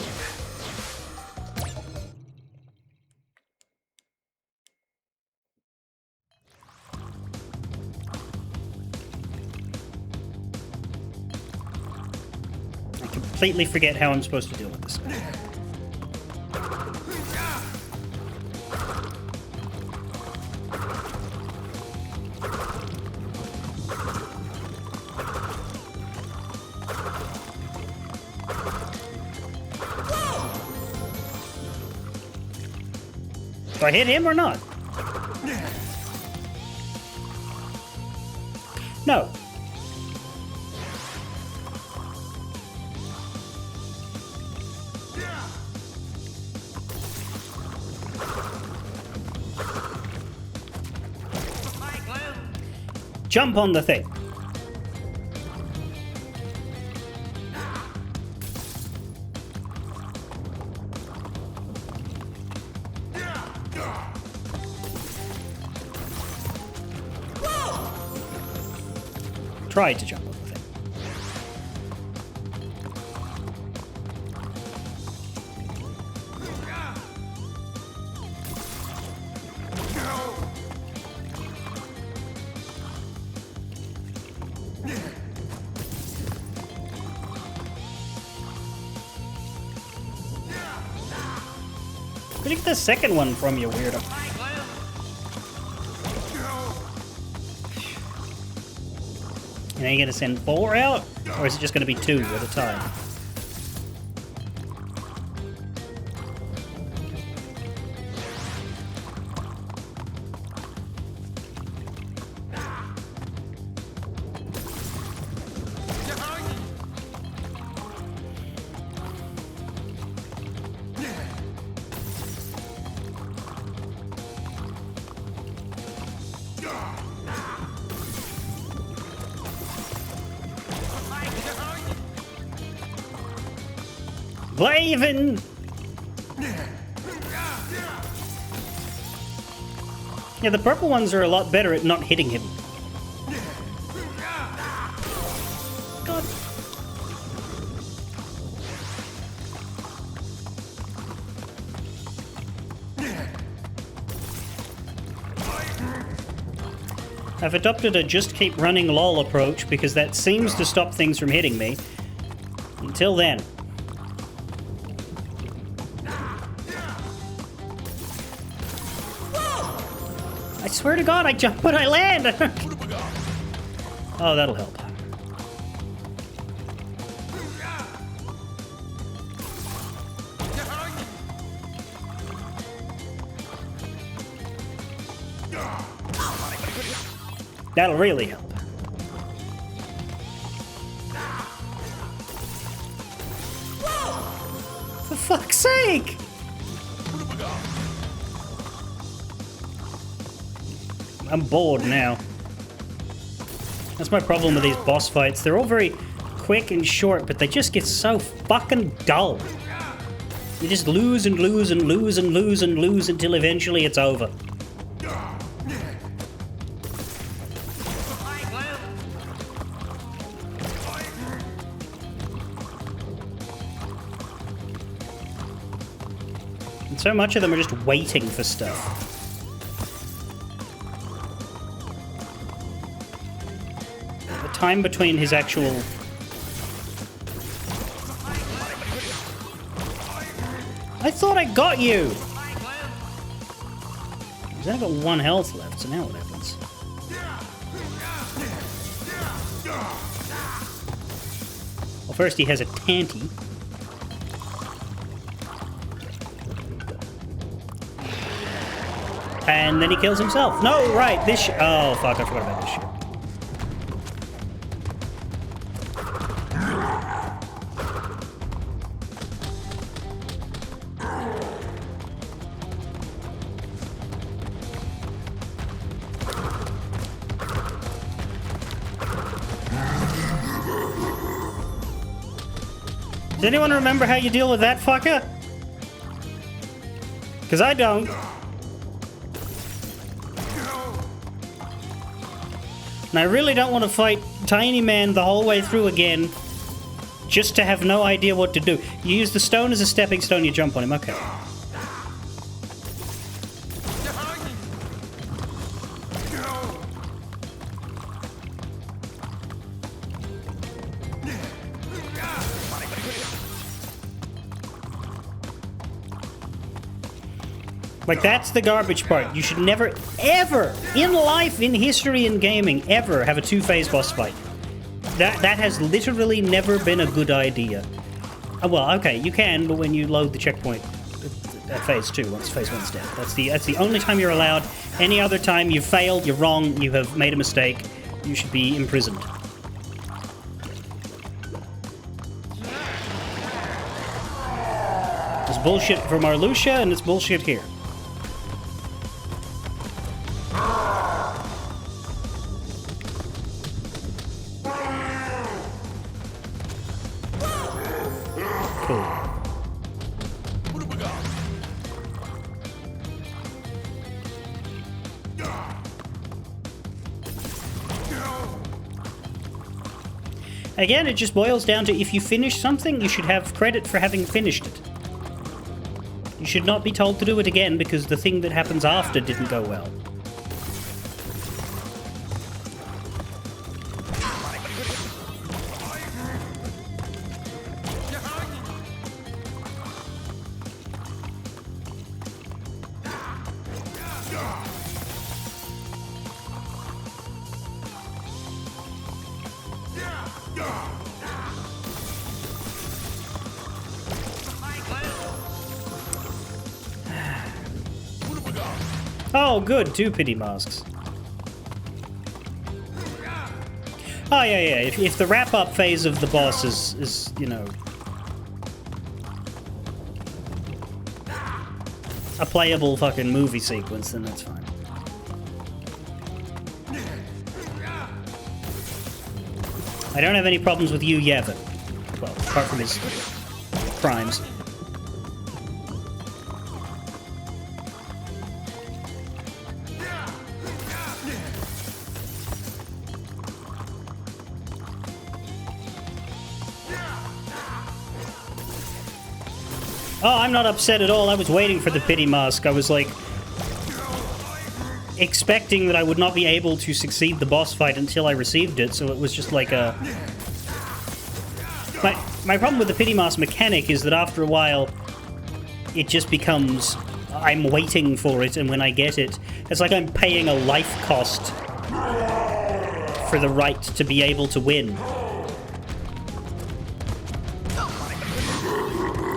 S1: I completely forget how I'm supposed to deal with this. Do I hit him or not? No. Jump on the thing. Try to jump on the thing. Where'd you get the second one from, you weirdo? And are you going to send 4 out? Or is it just going to be 2 at a time? Blaven! Yeah, the purple ones are a lot better at not hitting him. God. I've adopted a just keep running lol approach because that seems to stop things from hitting me. Until then. I swear to God, I jump when I land! Oh, that'll help. That'll really help. For fuck's sake! I'm bored now. That's my problem with these boss fights. They're all very quick and short, but they just get so fucking dull. You just lose and lose and lose and lose and lose until eventually it's over. And so much of them are just waiting for stuff. The time between his actual... I thought I got you! He's only got 1 health left, so now what happens? Well, first he has a tanty. And then he kills himself. No, right, this oh, fuck, I forgot about this shit. Does anyone remember how you deal with that fucker? Because I don't. And I really don't want to fight Tiny Man the whole way through again, just to have no idea what to do. You use the stone as a stepping stone, you jump on him, okay. Like, that's the garbage part. You should never, ever, in life, in history, in gaming, ever have a 2-phase boss fight. That has literally never been a good idea. Well, okay, you can, but when you load the checkpoint at phase 2, once phase 1's dead. That's the only time you're allowed. Any other time you've failed, you're wrong, you have made a mistake, you should be imprisoned. It's bullshit from Arlucia, and it's bullshit here. Again, it just boils down to if you finish something, you should have credit for having finished it. You should not be told to do it again because the thing that happens after didn't go well. Oh, good. 2 pity masks. Oh, yeah, yeah. If the wrap-up phase of the boss is, you know, a playable fucking movie sequence, then that's fine. I don't have any problems with Yu Yevon. Well, apart from his crimes. Oh, I'm not upset at all. I was waiting for the pity mask. I was like expecting that I would not be able to succeed the boss fight until I received it, so it was just like a... My problem with the pity mask mechanic is that after a while it just becomes I'm waiting for it, and when I get it, it's like I'm paying a life cost for the right to be able to win.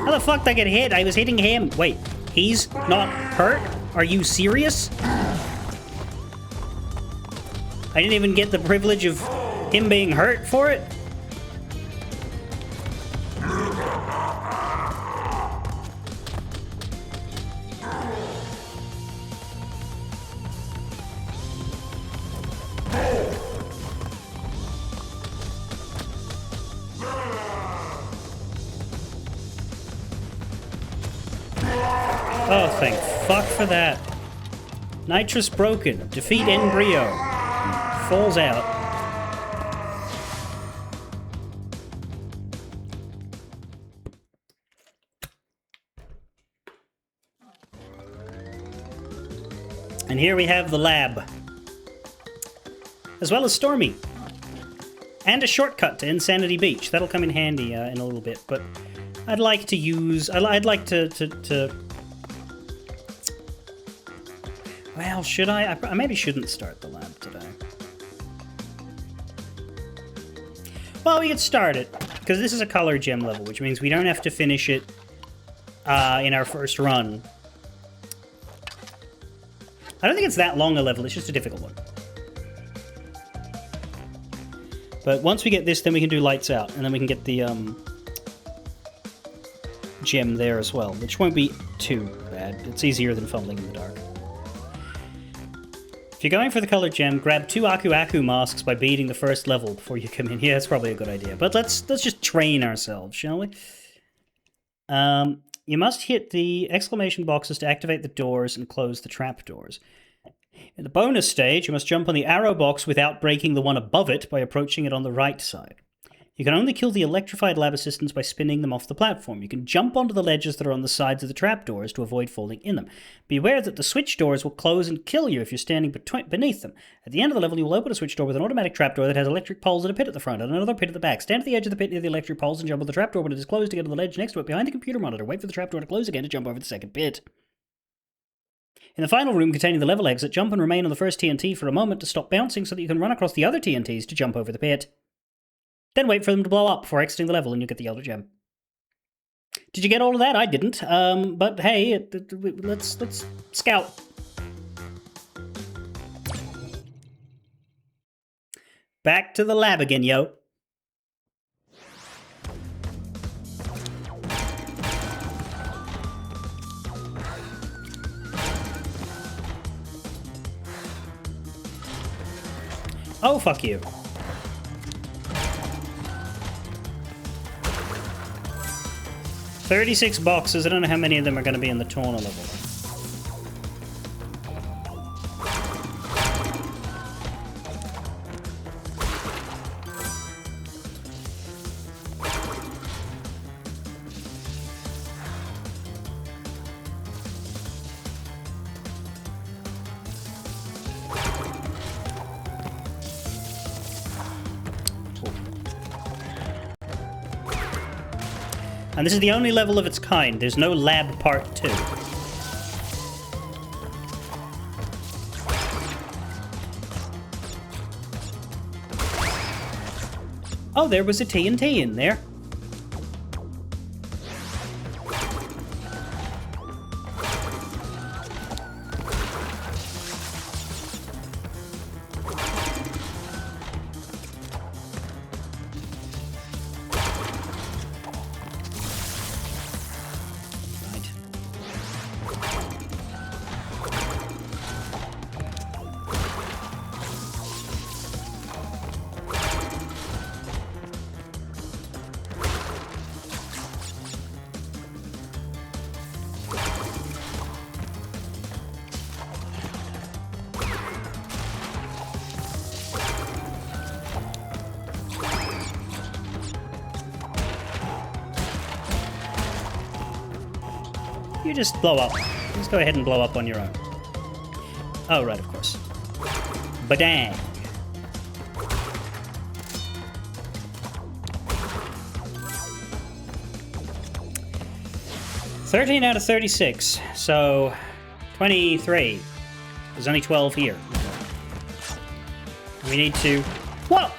S1: How the fuck did I get hit? I was hitting him. Wait, he's not hurt? Are you serious? I I didn't even get the privilege of him being hurt for it. Oh, thank fuck for that. Nitrous broken. Defeat Embryo. Falls out. And here we have the lab. As well as Stormy. And a shortcut to Insanity Beach. That'll come in handy in a little bit, but I'd like to use... I'd like to... Well, should I? I maybe shouldn't start the lab today. Well, we could start it, because this is a color gem level, which means we don't have to finish it in our first run. I don't think it's that long a level, it's just a difficult one. But once we get this, then we can do lights out, and then we can get the gem there as well, which won't be too bad. It's easier than fumbling in the dark. If you're going for the colored gem, grab 2 Aku Aku masks by beating the first level before you come in. Yeah, that's probably a good idea. But let's just train ourselves, shall we? You must hit the exclamation boxes to activate the doors and close the trap doors. In the bonus stage, you must jump on the arrow box without breaking the one above it by approaching it on the right side. You can only kill the electrified lab assistants by spinning them off the platform. You can jump onto the ledges that are on the sides of the trapdoors to avoid falling in them. Beware that the switch doors will close and kill you if you're standing beneath them. At the end of the level, you will open a switch door with an automatic trapdoor that has electric poles and a pit at the front and another pit at the back. Stand at the edge of the pit near the electric poles and jump on the trapdoor when it is closed to get to the ledge next to it behind the computer monitor. Wait for the trapdoor to close again to jump over the second pit. In the final room containing the level exit, jump and remain on the first TNT for a moment to stop bouncing so that you can run across the other TNTs to jump over the pit. Then wait for them to blow up before exiting the level and you get the yellow gem. Did you get all of that? I didn't. But hey, let's scout. Back to the lab again, yo. Oh, fuck you. $36 boxes. I don't know how many of them are going to be in the Torna level. And this is the only level of its kind. There's no lab part 2. Oh, there was a TNT in there. You just blow up. Just go ahead and blow up on your own. Oh, right, of course. Badang. $13 out of 36, so 23. There's only 12 here. We need to... Whoa!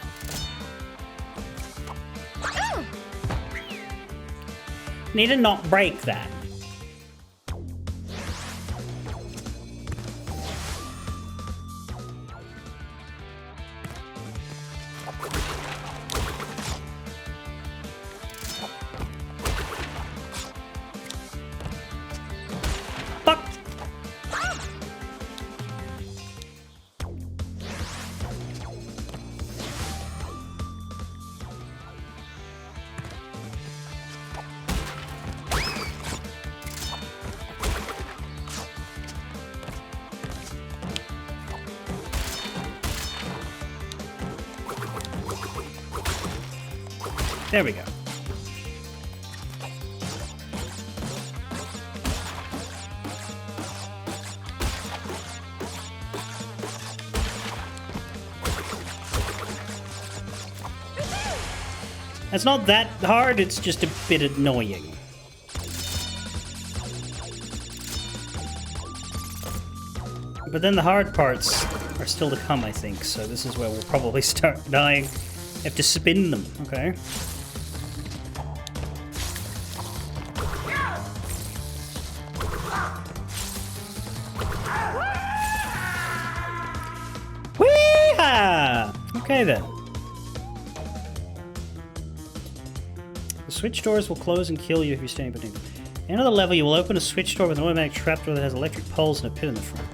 S1: Need to not break that. There we go. It's not that hard, it's just a bit annoying. But then the hard parts are still to come, I think, so this is where we'll probably start dying. You have to spin them, okay? Whee-ha! Okay then. The switch doors will close and kill you if you're standing between them. At the end of the level, you will open a switch door with an automatic trapdoor that has electric poles and a pit in the front.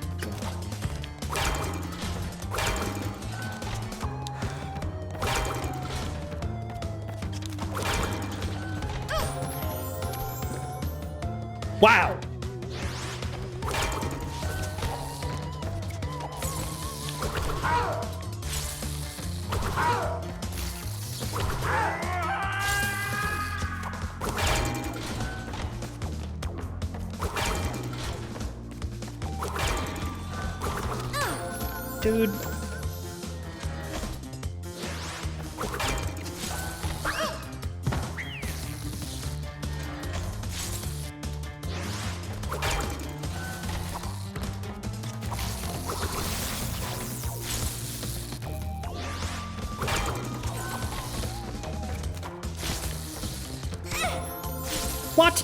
S1: Wow! Dude. What?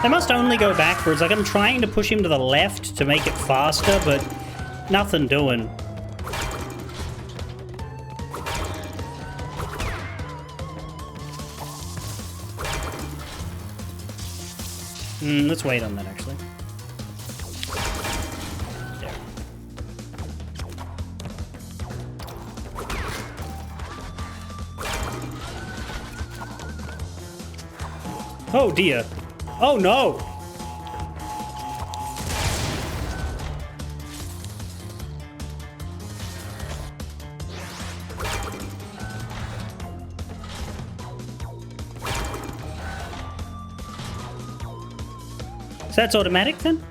S1: They must only go backwards. Like, I'm trying to push him to the left to make it faster, but nothing doing. Let's wait on that, actually. There. Oh, dear. Oh, no! So that's automatic, then?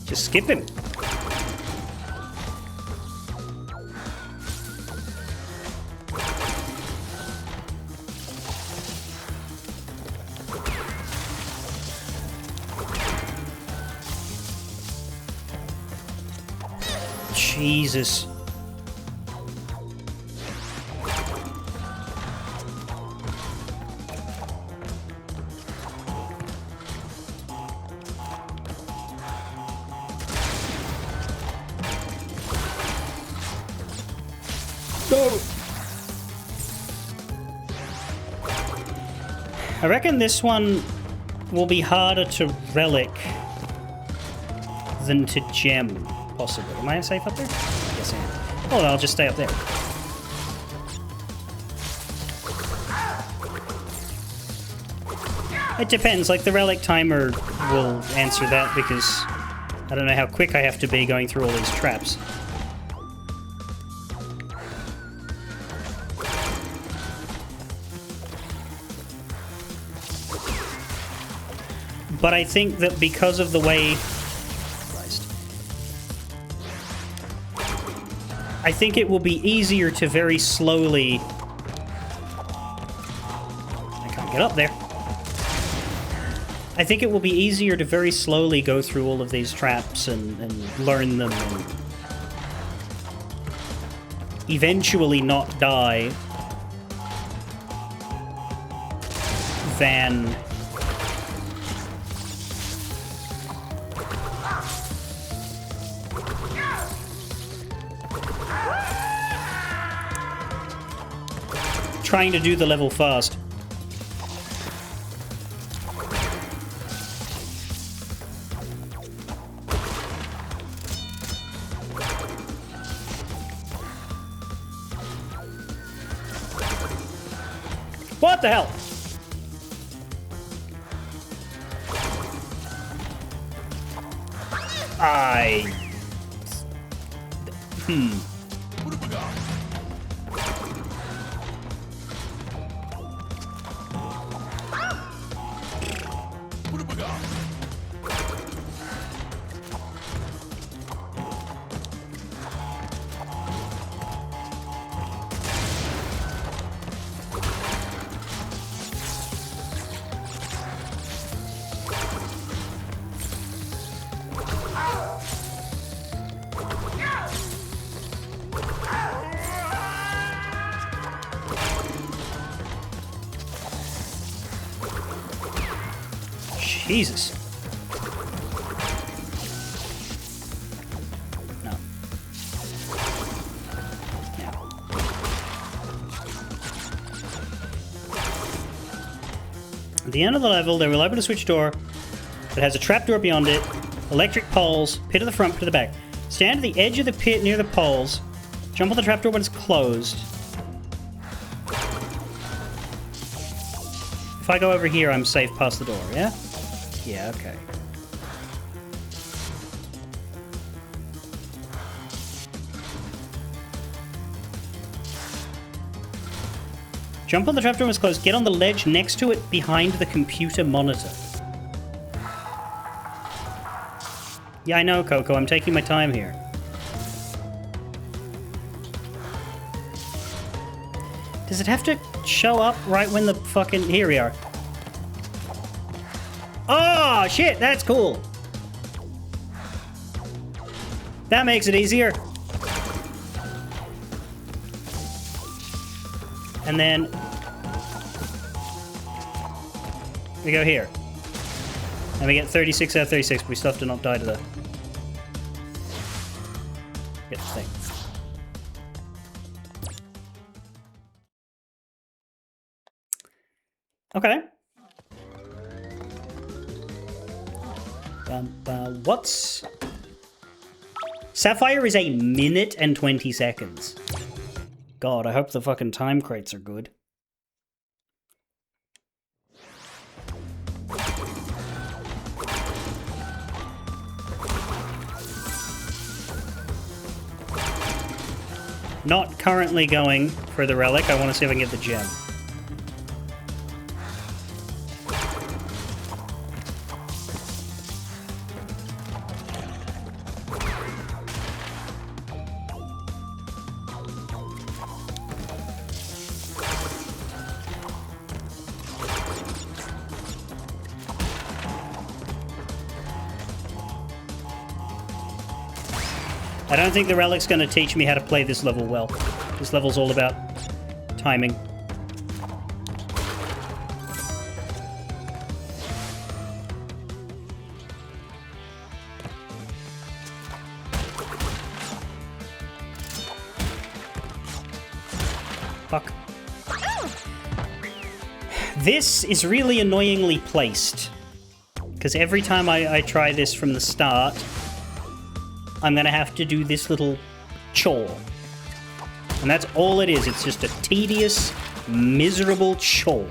S1: Just skip him. Jesus. I reckon this one will be harder to relic than to gem, possibly. Am I safe up there? Yes, I am. Oh, I'll just stay up there. It depends, like the relic timer will answer that because I don't know how quick I have to be going through all these traps. But I think that because of the way... Christ. I think it will be easier to very slowly... I can't get up there. I think it will be easier to very slowly go through all of these traps and learn them and eventually not die than... trying to do the level fast. What the hell? Jesus. No. Now. At the end of the level, they will open a switch door that has a trapdoor beyond it, electric poles, pit at the front, pit at the back. Stand at the edge of the pit near the poles. Jump on the trapdoor when it's closed. If I go over here, I'm safe past the door, yeah? Yeah, okay. Jump on the trapdoor when it's closed. Get on the ledge next to it behind the computer monitor. Yeah, I know, Coco. I'm taking my time here. Does it have to show up right when the fucking... Here we are. Oh, shit, that's cool. That makes it easier. And then... we go here. And we get 36 out of 36, but we still have to not die to the... get the thing. Okay. What's... Sapphire is 1 minute and 20 seconds. God, I hope the fucking time crates are good. Not currently going for the relic. I want to see if I can get the gem. I don't think the relic's going to teach me how to play this level well. This level's all about timing. Fuck. This is really annoyingly placed. Because every time I try this from the start, I'm gonna have to do this little chore. And that's all it is. It's just a tedious, miserable chore.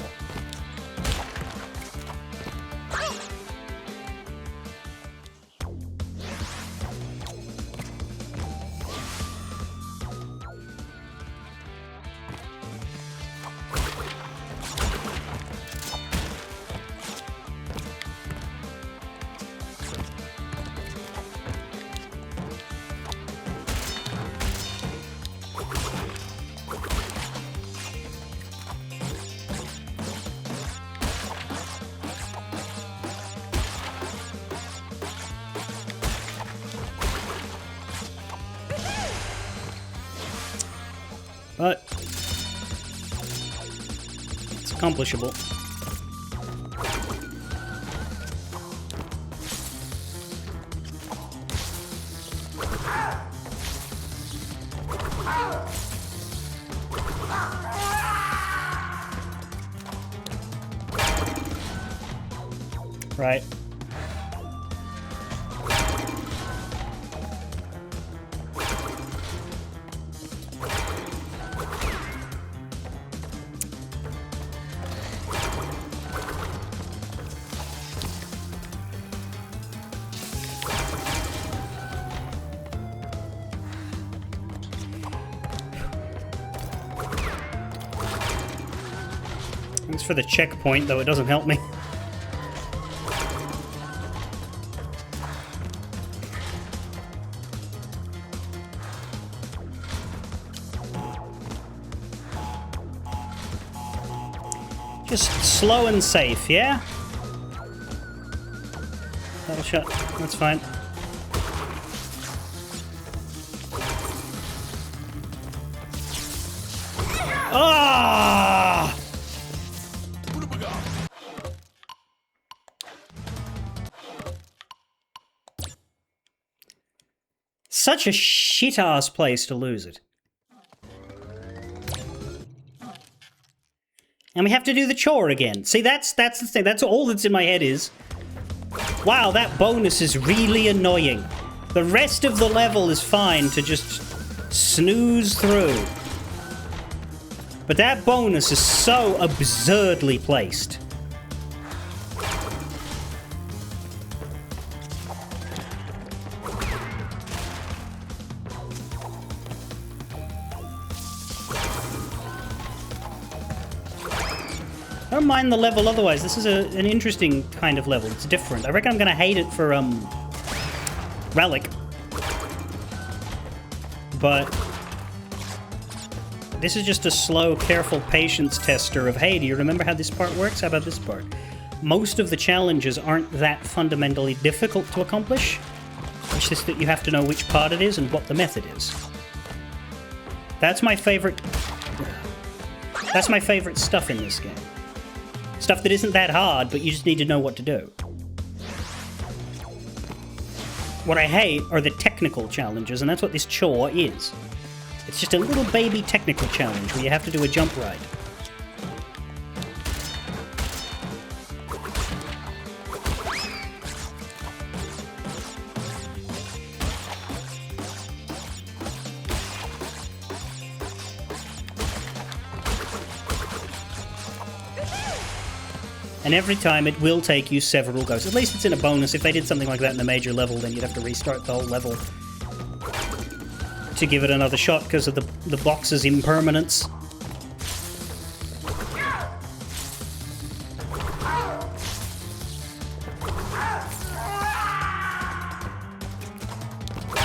S1: But it's accomplishable. Right. Thanks for the checkpoint, though it doesn't help me. Just slow and safe, yeah? That'll shut. That's fine. Ah! Such a shit-ass place to lose it. And we have to do the chore again. See, that's the thing. That's all that's in my head is, wow, that bonus is really annoying. The rest of the level is fine to just snooze through. But that bonus is so absurdly placed. I don't mind the level otherwise. This is an interesting kind of level. It's different. I reckon I'm going to hate it for, Relic. But this is just a slow, careful patience tester of, hey, do you remember how this part works? How about this part? Most of the challenges aren't that fundamentally difficult to accomplish. It's just that you have to know which part it is and what the method is. That's my favorite... That's my favorite stuff in this game. Stuff that isn't that hard, but you just need to know what to do. What I hate are the technical challenges, and that's what this chore is. It's just a little baby technical challenge where you have to do a jump ride. And every time it will take you several goes. At least it's in a bonus. If they did something like that in a major level, then you'd have to restart the whole level to give it another shot because of the box's impermanence.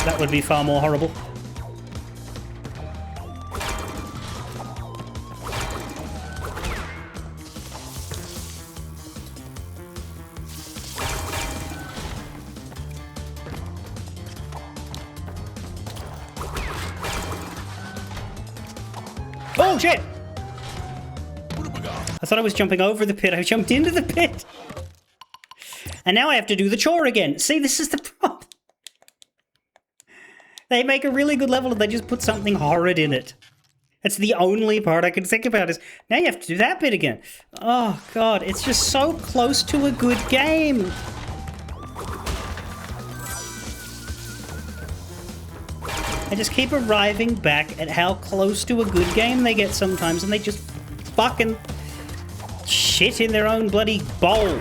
S1: That would be far more horrible. Oh, shit! I thought I was jumping over the pit. I jumped into the pit. And now I have to do the chore again. See, this is the problem. They make a really good level and they just put something horrid in it. That's the only part I can think about is, now you have to do that bit again. Oh, God, it's just so close to a good game. I just keep arriving back at how close to a good game they get sometimes, and they just fucking shit in their own bloody bowl.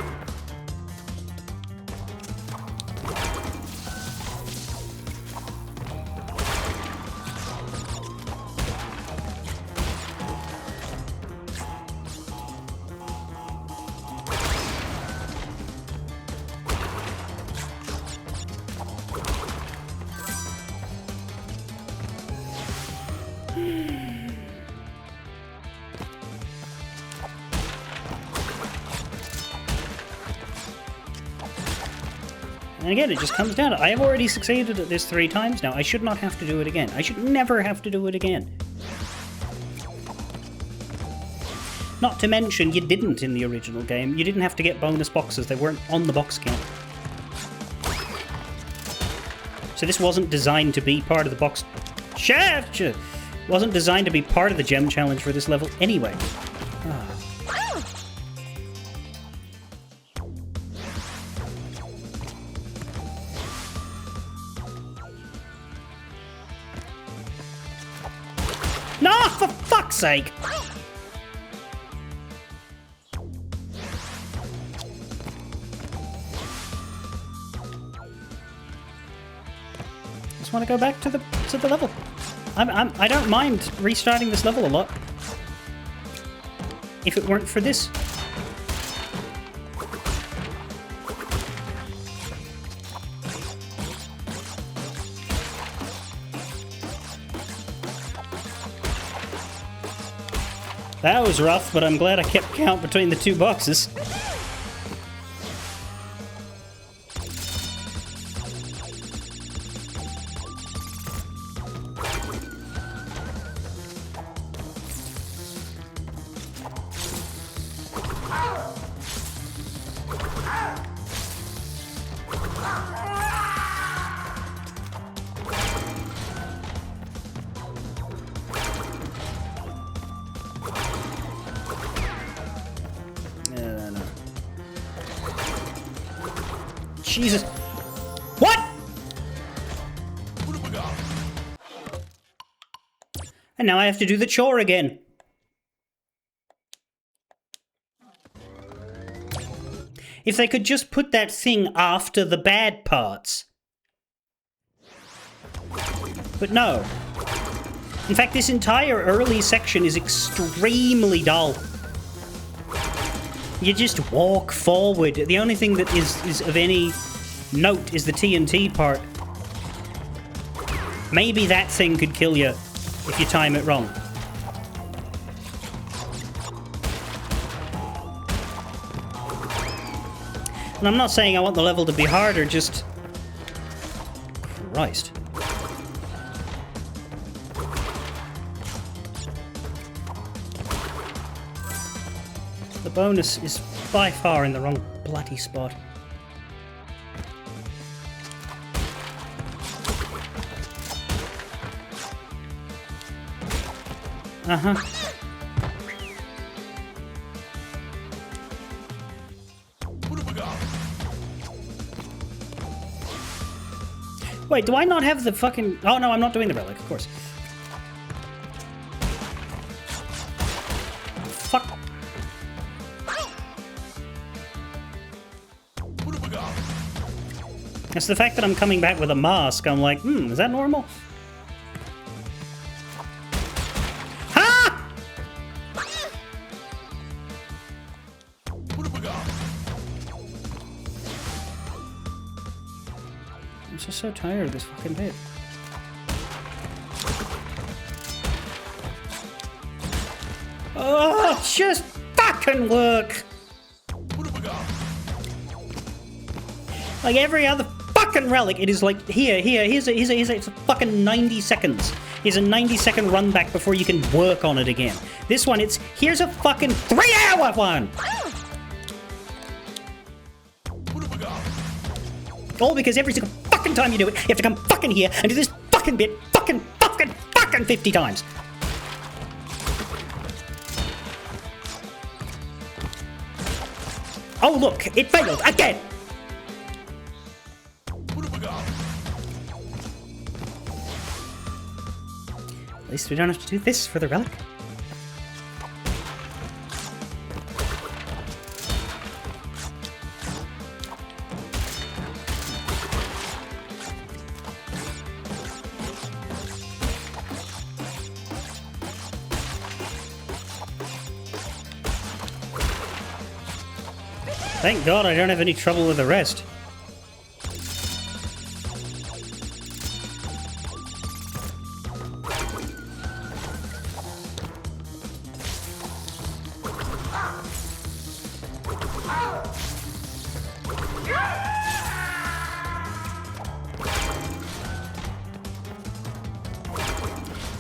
S1: And again, it just comes down to, I have already succeeded at this 3 times now. I should not have to do it again. I should never have to do it again. Not to mention, you didn't in the original game. You didn't have to get bonus boxes. They weren't on the box count. So this wasn't designed to be part of the box... Shaft! Wasn't designed to be part of the gem challenge for this level anyway. Oh. sake! Just want to go back to the level. I don't mind restarting this level a lot. If it weren't for this. That was rough, but I'm glad I kept count between the two boxes. No. Jesus. What?
S2: What have we got?
S1: And now I have to do the chore again. If they could just put that thing after the bad parts. But no. In fact, this entire early section is extremely dull. You just walk forward. The only thing that is of any note is the TNT part. Maybe that thing could kill you if you time it wrong. And I'm not saying I want the level to be harder, just... Christ. The bonus is by far in the wrong bloody spot. Uh-huh.
S2: What have we got?
S1: Wait, do I not have the fucking... Oh, no, I'm not doing the relic, of course. Fuck.
S2: What have we got?
S1: It's the fact that I'm coming back with a mask. I'm like, is that normal? Ha!
S2: What have we got?
S1: I'm just so tired of this fucking bit. Oh, just fucking work!
S2: What have we got?
S1: Like every other fucking relic, it is like, here's a fucking 90 seconds. Here's a 90-second run back before you can work on it again. This one, here's a fucking 3-hour one!
S2: What have we got?
S1: All because every single fucking time you do it, you have to come fucking here and do this fucking bit fucking 50 times. Oh look, it failed again!
S2: What have we got?
S1: At least we don't have to do this for the relic. Thank God I don't have any trouble with the rest.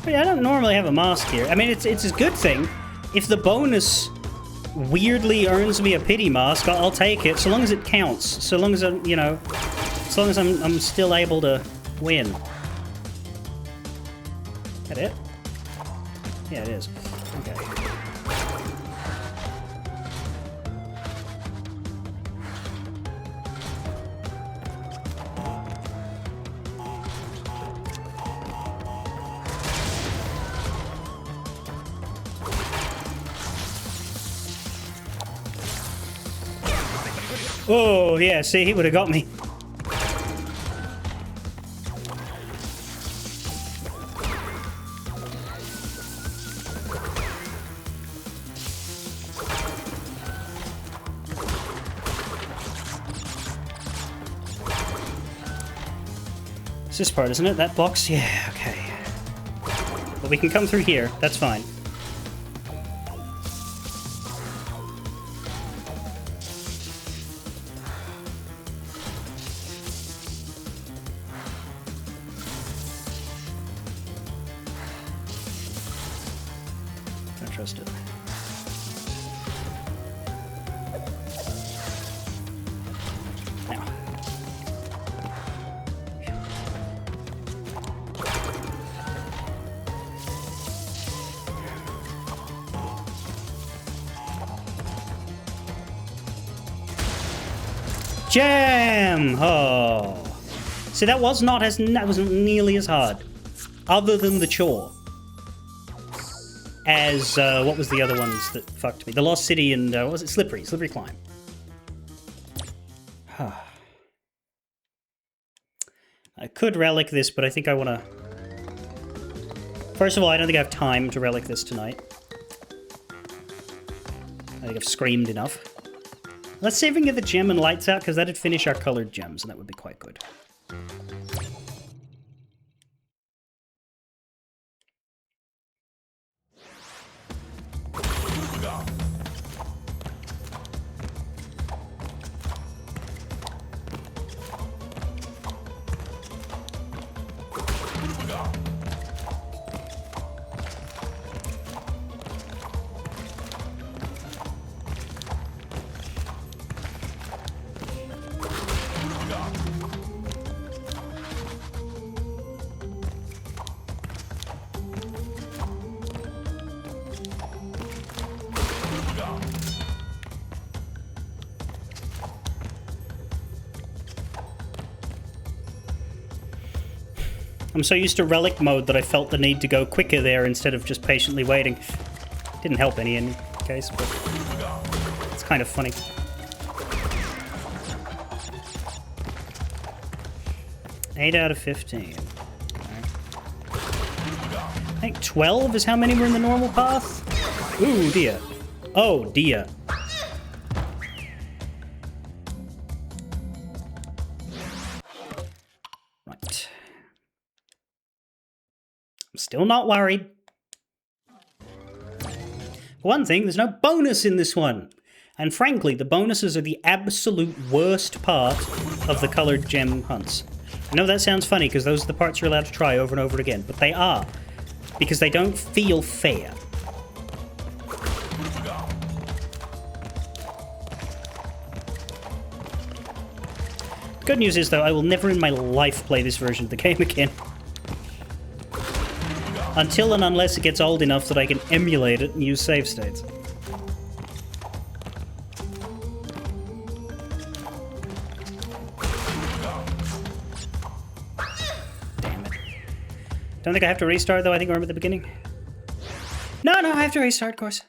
S1: I don't normally have a mask here. I mean, it's a good thing. If the bonus weirdly earns me a pity mask, I'll take it, so long as it counts. So long as I'm, as long as I'm still able to win. That it? Yeah, it is. Okay. Oh, yeah, see, he would have got me. It's this part, isn't it? That box? Yeah, okay. But we can come through here. That's fine. Don't trust it. Now. Jam! Oh. See, that wasn't nearly as hard. Other than the chore. As, what was the other ones that fucked me? The Lost City and, what was it? Slippery Climb. I could relic this, but I think I want to... First of all, I don't think I have time to relic this tonight. I think I've screamed enough. Let's see if we can get the gem and lights out, because that'd finish our colored gems, and that would be quite good. I'm so used to relic mode that I felt the need to go quicker there instead of just patiently waiting. Didn't help any in case, but it's kind of funny. Eight out of 15. Okay. I think 12 is how many were in the normal path? Ooh, dear. Oh, dear. Right. I'm still not worried. For one thing, there's no bonus in this one. And frankly, the bonuses are the absolute worst part of the colored gem hunts. I know that sounds funny because those are the parts you're allowed to try over and over again, but they are. Because they don't feel fair. Good news is, though, I will never in my life play this version of the game again. Until and unless it gets old enough that I can emulate it and use save states. Damn it. Don't think I have to restart, though. I think I remember the beginning. No, I have to restart, of course.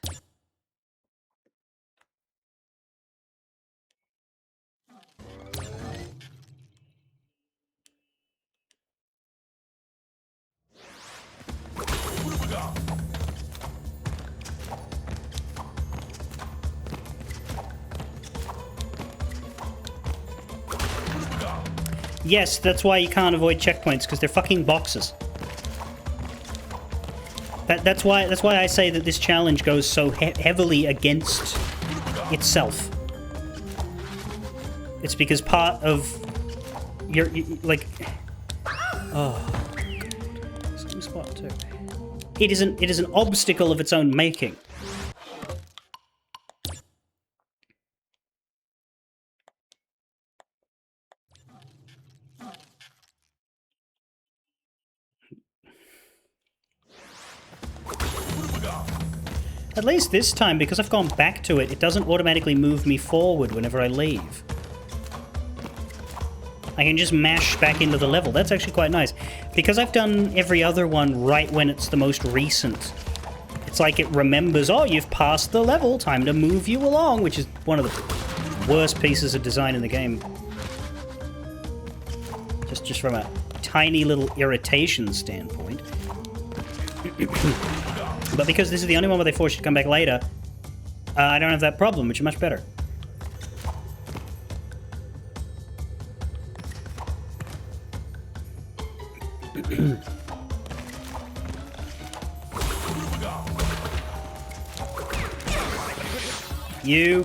S1: Yes, that's why you can't avoid checkpoints, because they're fucking boxes. That's why I say that this challenge goes so heavily against itself. It's because part of your like, oh, same spot too. It is an obstacle of its own making. At least this time, because I've gone back to it, it doesn't automatically move me forward whenever I leave. I can just mash back into the level. That's actually quite nice. Because I've done every other one right when it's the most recent, it's like it remembers, oh, you've passed the level, time to move you along, which is one of the worst pieces of design in the game. Just from a tiny little irritation standpoint. But because this is the only one where they force you to come back later, I don't have that problem, which is much better. You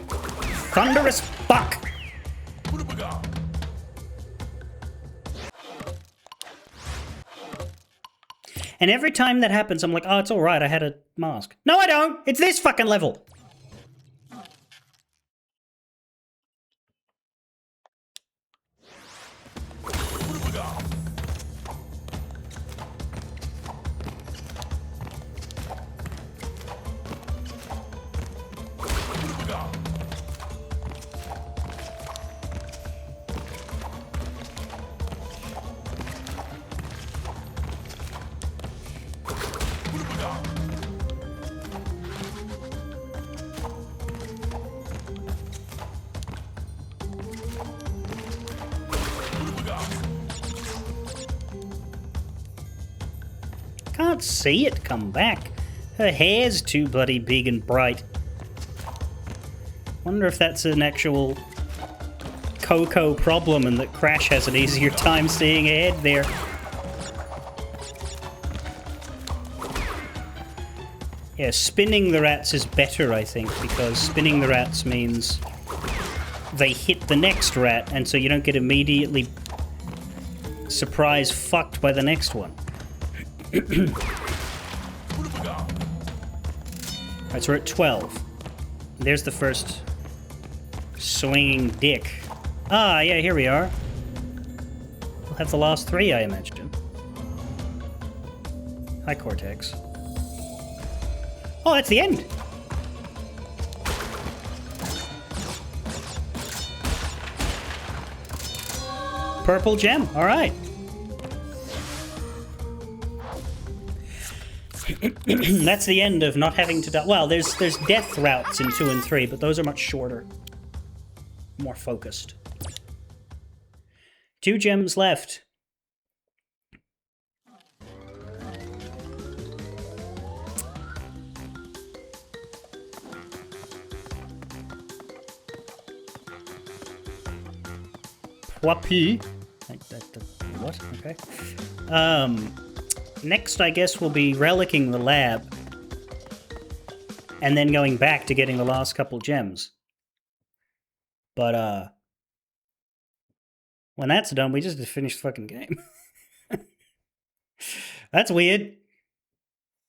S1: thunderous fuck! And every time that happens, I'm like, oh, it's alright, I had a mask. No, I don't! It's this fucking level! Can't see it come back. Her hair's too bloody big and bright. Wonder if that's an actual Coco problem and that Crash has an easier time seeing ahead there. Yeah, spinning the rats is better, I think, because spinning the rats means they hit the next rat, and so you don't get immediately surprise fucked by the next one. Alright, so we're at 12. There's the first swinging dick. Ah, yeah, here we are. We'll have the last 3, I imagine. Hi, Cortex. Oh, that's the end! Purple gem, alright. That's the end of not having to die. Well, there's death routes in 2 and 3, but those are much shorter. More focused. 2 gems left. Whoopee. What? Okay. Next, I guess, we'll be relicking the lab. And then going back to getting the last couple gems. But, when that's done, we just finished the fucking game. That's weird.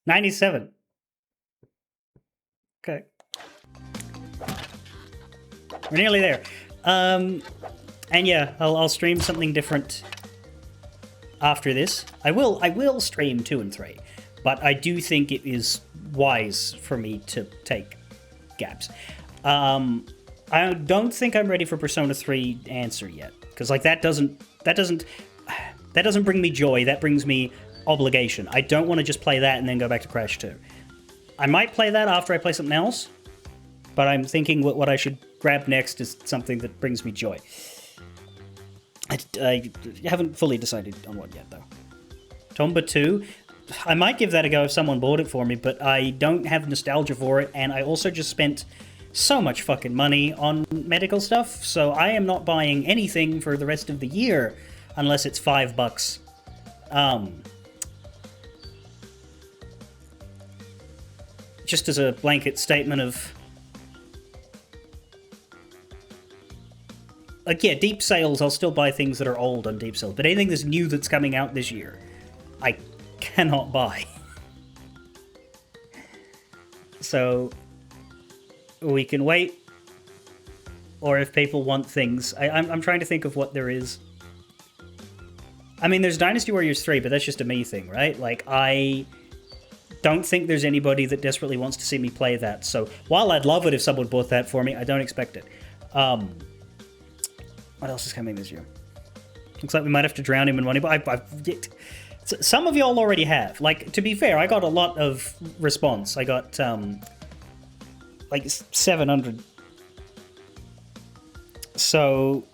S1: 97. Okay. We're nearly there. And yeah, I'll stream something different after this. I will stream 2 and 3, but I do think it is wise for me to take gaps. I don't think I'm ready for Persona 3 answer yet, because like that doesn't bring me joy. That brings me obligation. I don't want to just play that and then go back to Crash 2. I might play that after I play something else, but I'm thinking what I should grab next is something that brings me joy. I haven't fully decided on what yet, though. Tomba 2, I might give that a go if someone bought it for me, but I don't have nostalgia for it, and I also just spent so much fucking money on medical stuff, so I am not buying anything for the rest of the year unless it's $5. Just as a blanket statement of... Like, yeah, deep sales, I'll still buy things that are old on deep sales, but anything that's new that's coming out this year, I cannot buy. So, we can wait, or if people want things. I'm trying to think of what there is. I mean, there's Dynasty Warriors 3, but that's just a me thing, right? Like, I don't think there's anybody that desperately wants to see me play that, so while I'd love it if someone bought that for me, I don't expect it. What else is coming this year? Looks like we might have to drown him in money, but some of y'all already have. Like, to be fair, I got a lot of response. I got, like, 700 So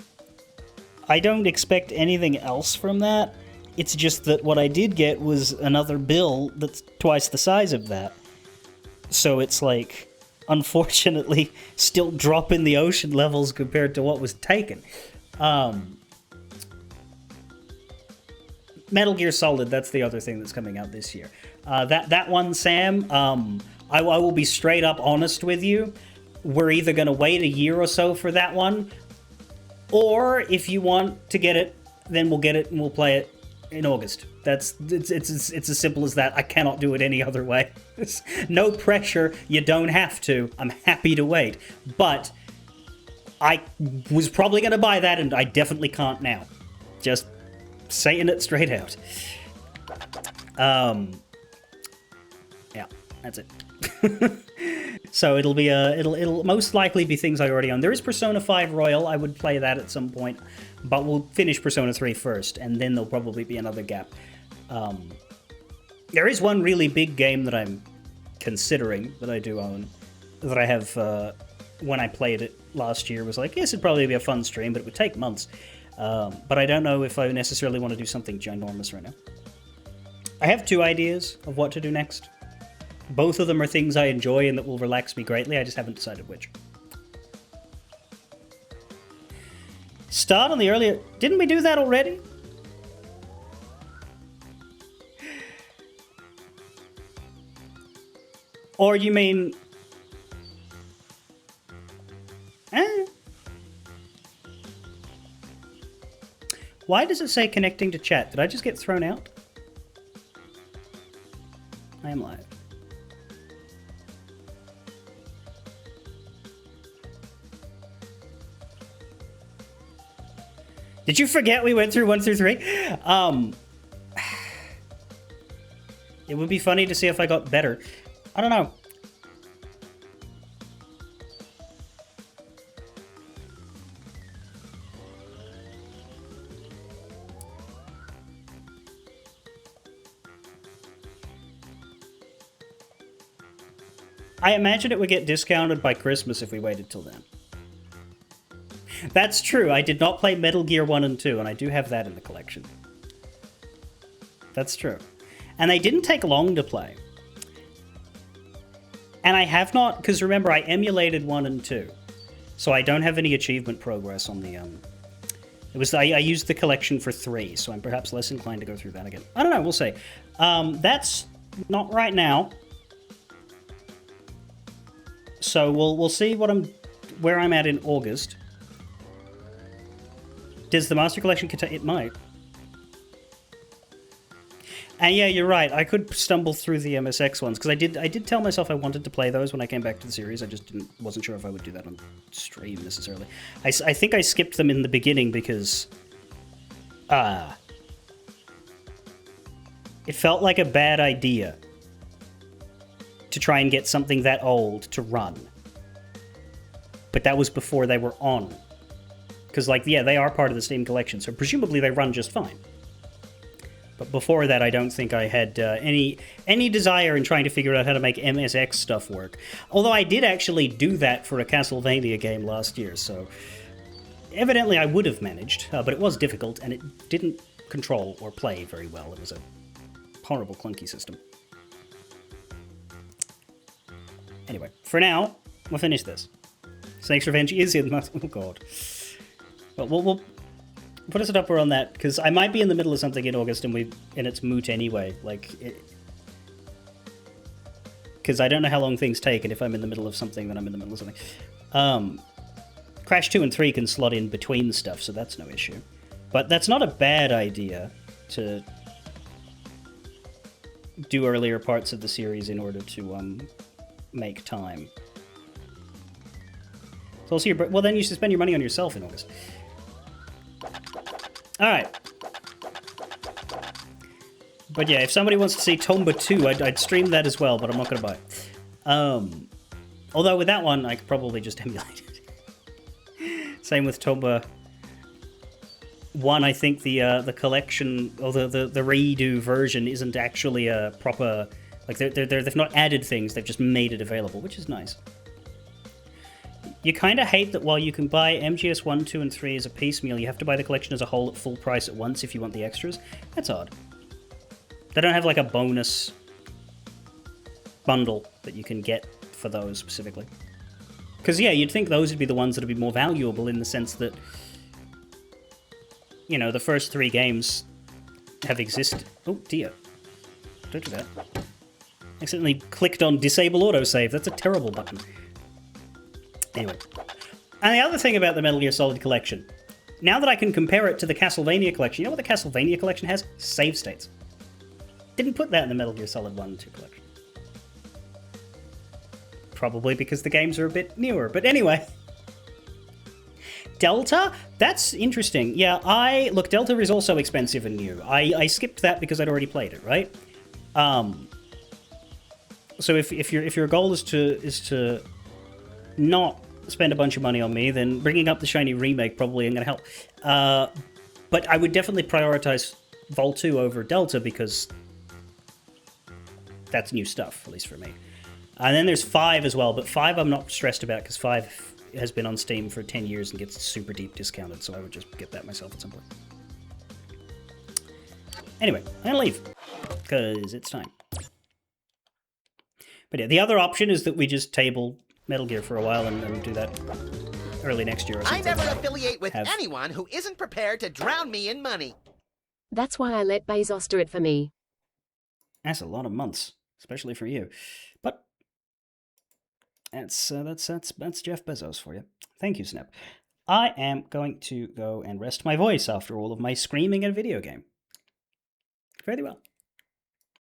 S1: I don't expect anything else from that. It's just that what I did get was another bill that's twice the size of that. So it's like, unfortunately, still dropping the ocean levels compared to what was taken. Metal Gear Solid, that's the other thing that's coming out this year. That one, Sam, I will be straight up honest with you. We're either going to wait a year or so for that one, or if you want to get it, then we'll get it and we'll play it in August. It's as simple as that. I cannot do it any other way. No pressure. You don't have to. I'm happy to wait. But I was probably going to buy that, and I definitely can't now. Just saying it straight out. Yeah, that's it. So it'll be it'll most likely be things I already own. There is Persona 5 Royal. I would play that at some point, but we'll finish Persona 3 first, and then there'll probably be another gap. There is one really big game that I'm considering that I do own, that I have, when I played it last year, was like, yes, it'd probably be a fun stream, but it would take months. But I don't know if I necessarily want to do something ginormous right now. I have two ideas of what to do next. Both of them are things I enjoy and that will relax me greatly. I just haven't decided which. Start on the earlier... Didn't we do that already? Or you mean... Why does it say connecting to chat? Did I just get thrown out? I am live. Did you forget we went through 1 through 3? It would be funny to see if I got better. I don't know. I imagine it would get discounted by Christmas if we waited till then. That's true. I did not play Metal Gear 1 and 2, and I do have that in the collection. That's true. And they didn't take long to play. And I have not, because remember, I emulated 1 and 2. So I don't have any achievement progress on the... I used the collection for 3, so I'm perhaps less inclined to go through that again. I don't know, we'll see. That's not right now. So we'll see where I'm at in August. Does the Master Collection contain... It might. And yeah, you're right. I could stumble through the MSX ones, because I did tell myself I wanted to play those when I came back to the series. I just wasn't sure if I would do that on stream, necessarily. I think I skipped them in the beginning because... it felt like a bad idea to try and get something that old to run. But that was before they were on. Because, like, yeah, they are part of the Steam collection, so presumably they run just fine. But before that, I don't think I had any desire in trying to figure out how to make MSX stuff work. Although I did actually do that for a Castlevania game last year, so... Evidently I would have managed, but it was difficult, and it didn't control or play very well. It was a horrible, clunky system. Anyway, for now, we'll finish this. Snake's Revenge is in... Oh, God. But we'll put us at upper on that, because I might be in the middle of something in August, and it's moot anyway. Like, because I don't know how long things take, and if I'm in the middle of something, then I'm in the middle of something. Crash 2 and 3 can slot in between stuff, so that's no issue. But that's not a bad idea to do earlier parts of the series in order to make time. So I'll see your... Well, then you should spend your money on yourself in August. Alright. But yeah, if somebody wants to see Tomba 2, I'd stream that as well, but I'm not going to buy it. Although with that one, I could probably just emulate it. Same with Tomba 1, I think the collection, or the redo version isn't actually a proper... Like, they've not added things, they've just made it available, which is nice. You kind of hate that while you can buy MGS 1, 2, and 3 as a piecemeal, you have to buy the collection as a whole at full price at once if you want the extras. That's odd. They don't have like a bonus bundle that you can get for those specifically. Because, yeah, you'd think those would be the ones that would be more valuable in the sense that, you know, the first 3 games have existed. Oh, dear. Don't do that. Accidentally clicked on disable autosave. That's a terrible button. Anyway. And the other thing about the Metal Gear Solid collection, now that I can compare it to the Castlevania collection, you know what the Castlevania collection has? Save states. Didn't put that in the Metal Gear Solid 1 and 2 collection. Probably because the games are a bit newer. But anyway. Delta? That's interesting. Yeah, look, Delta is also expensive and new. I skipped that because I'd already played it, right? So if your goal is to not spend a bunch of money on me, then bringing up the shiny remake probably ain't gonna help. But I would definitely prioritize Vol 2 over Delta because that's new stuff, at least for me. And then there's 5 as well, but 5 I'm not stressed about because 5 has been on Steam for 10 years and gets super deep discounted, so I would just get that myself at some point. Anyway, I'm gonna leave because it's time. But yeah, the other option is that we just table Metal Gear for a while and do that early next year or something.
S3: I never affiliate with anyone who isn't prepared to drown me in money.
S4: That's why I let Bezos do it for me.
S1: That's a lot of months, especially for you. But that's Jeff Bezos for you. Thank you, Snap. I am going to go and rest my voice after all of my screaming at a video game. Very well.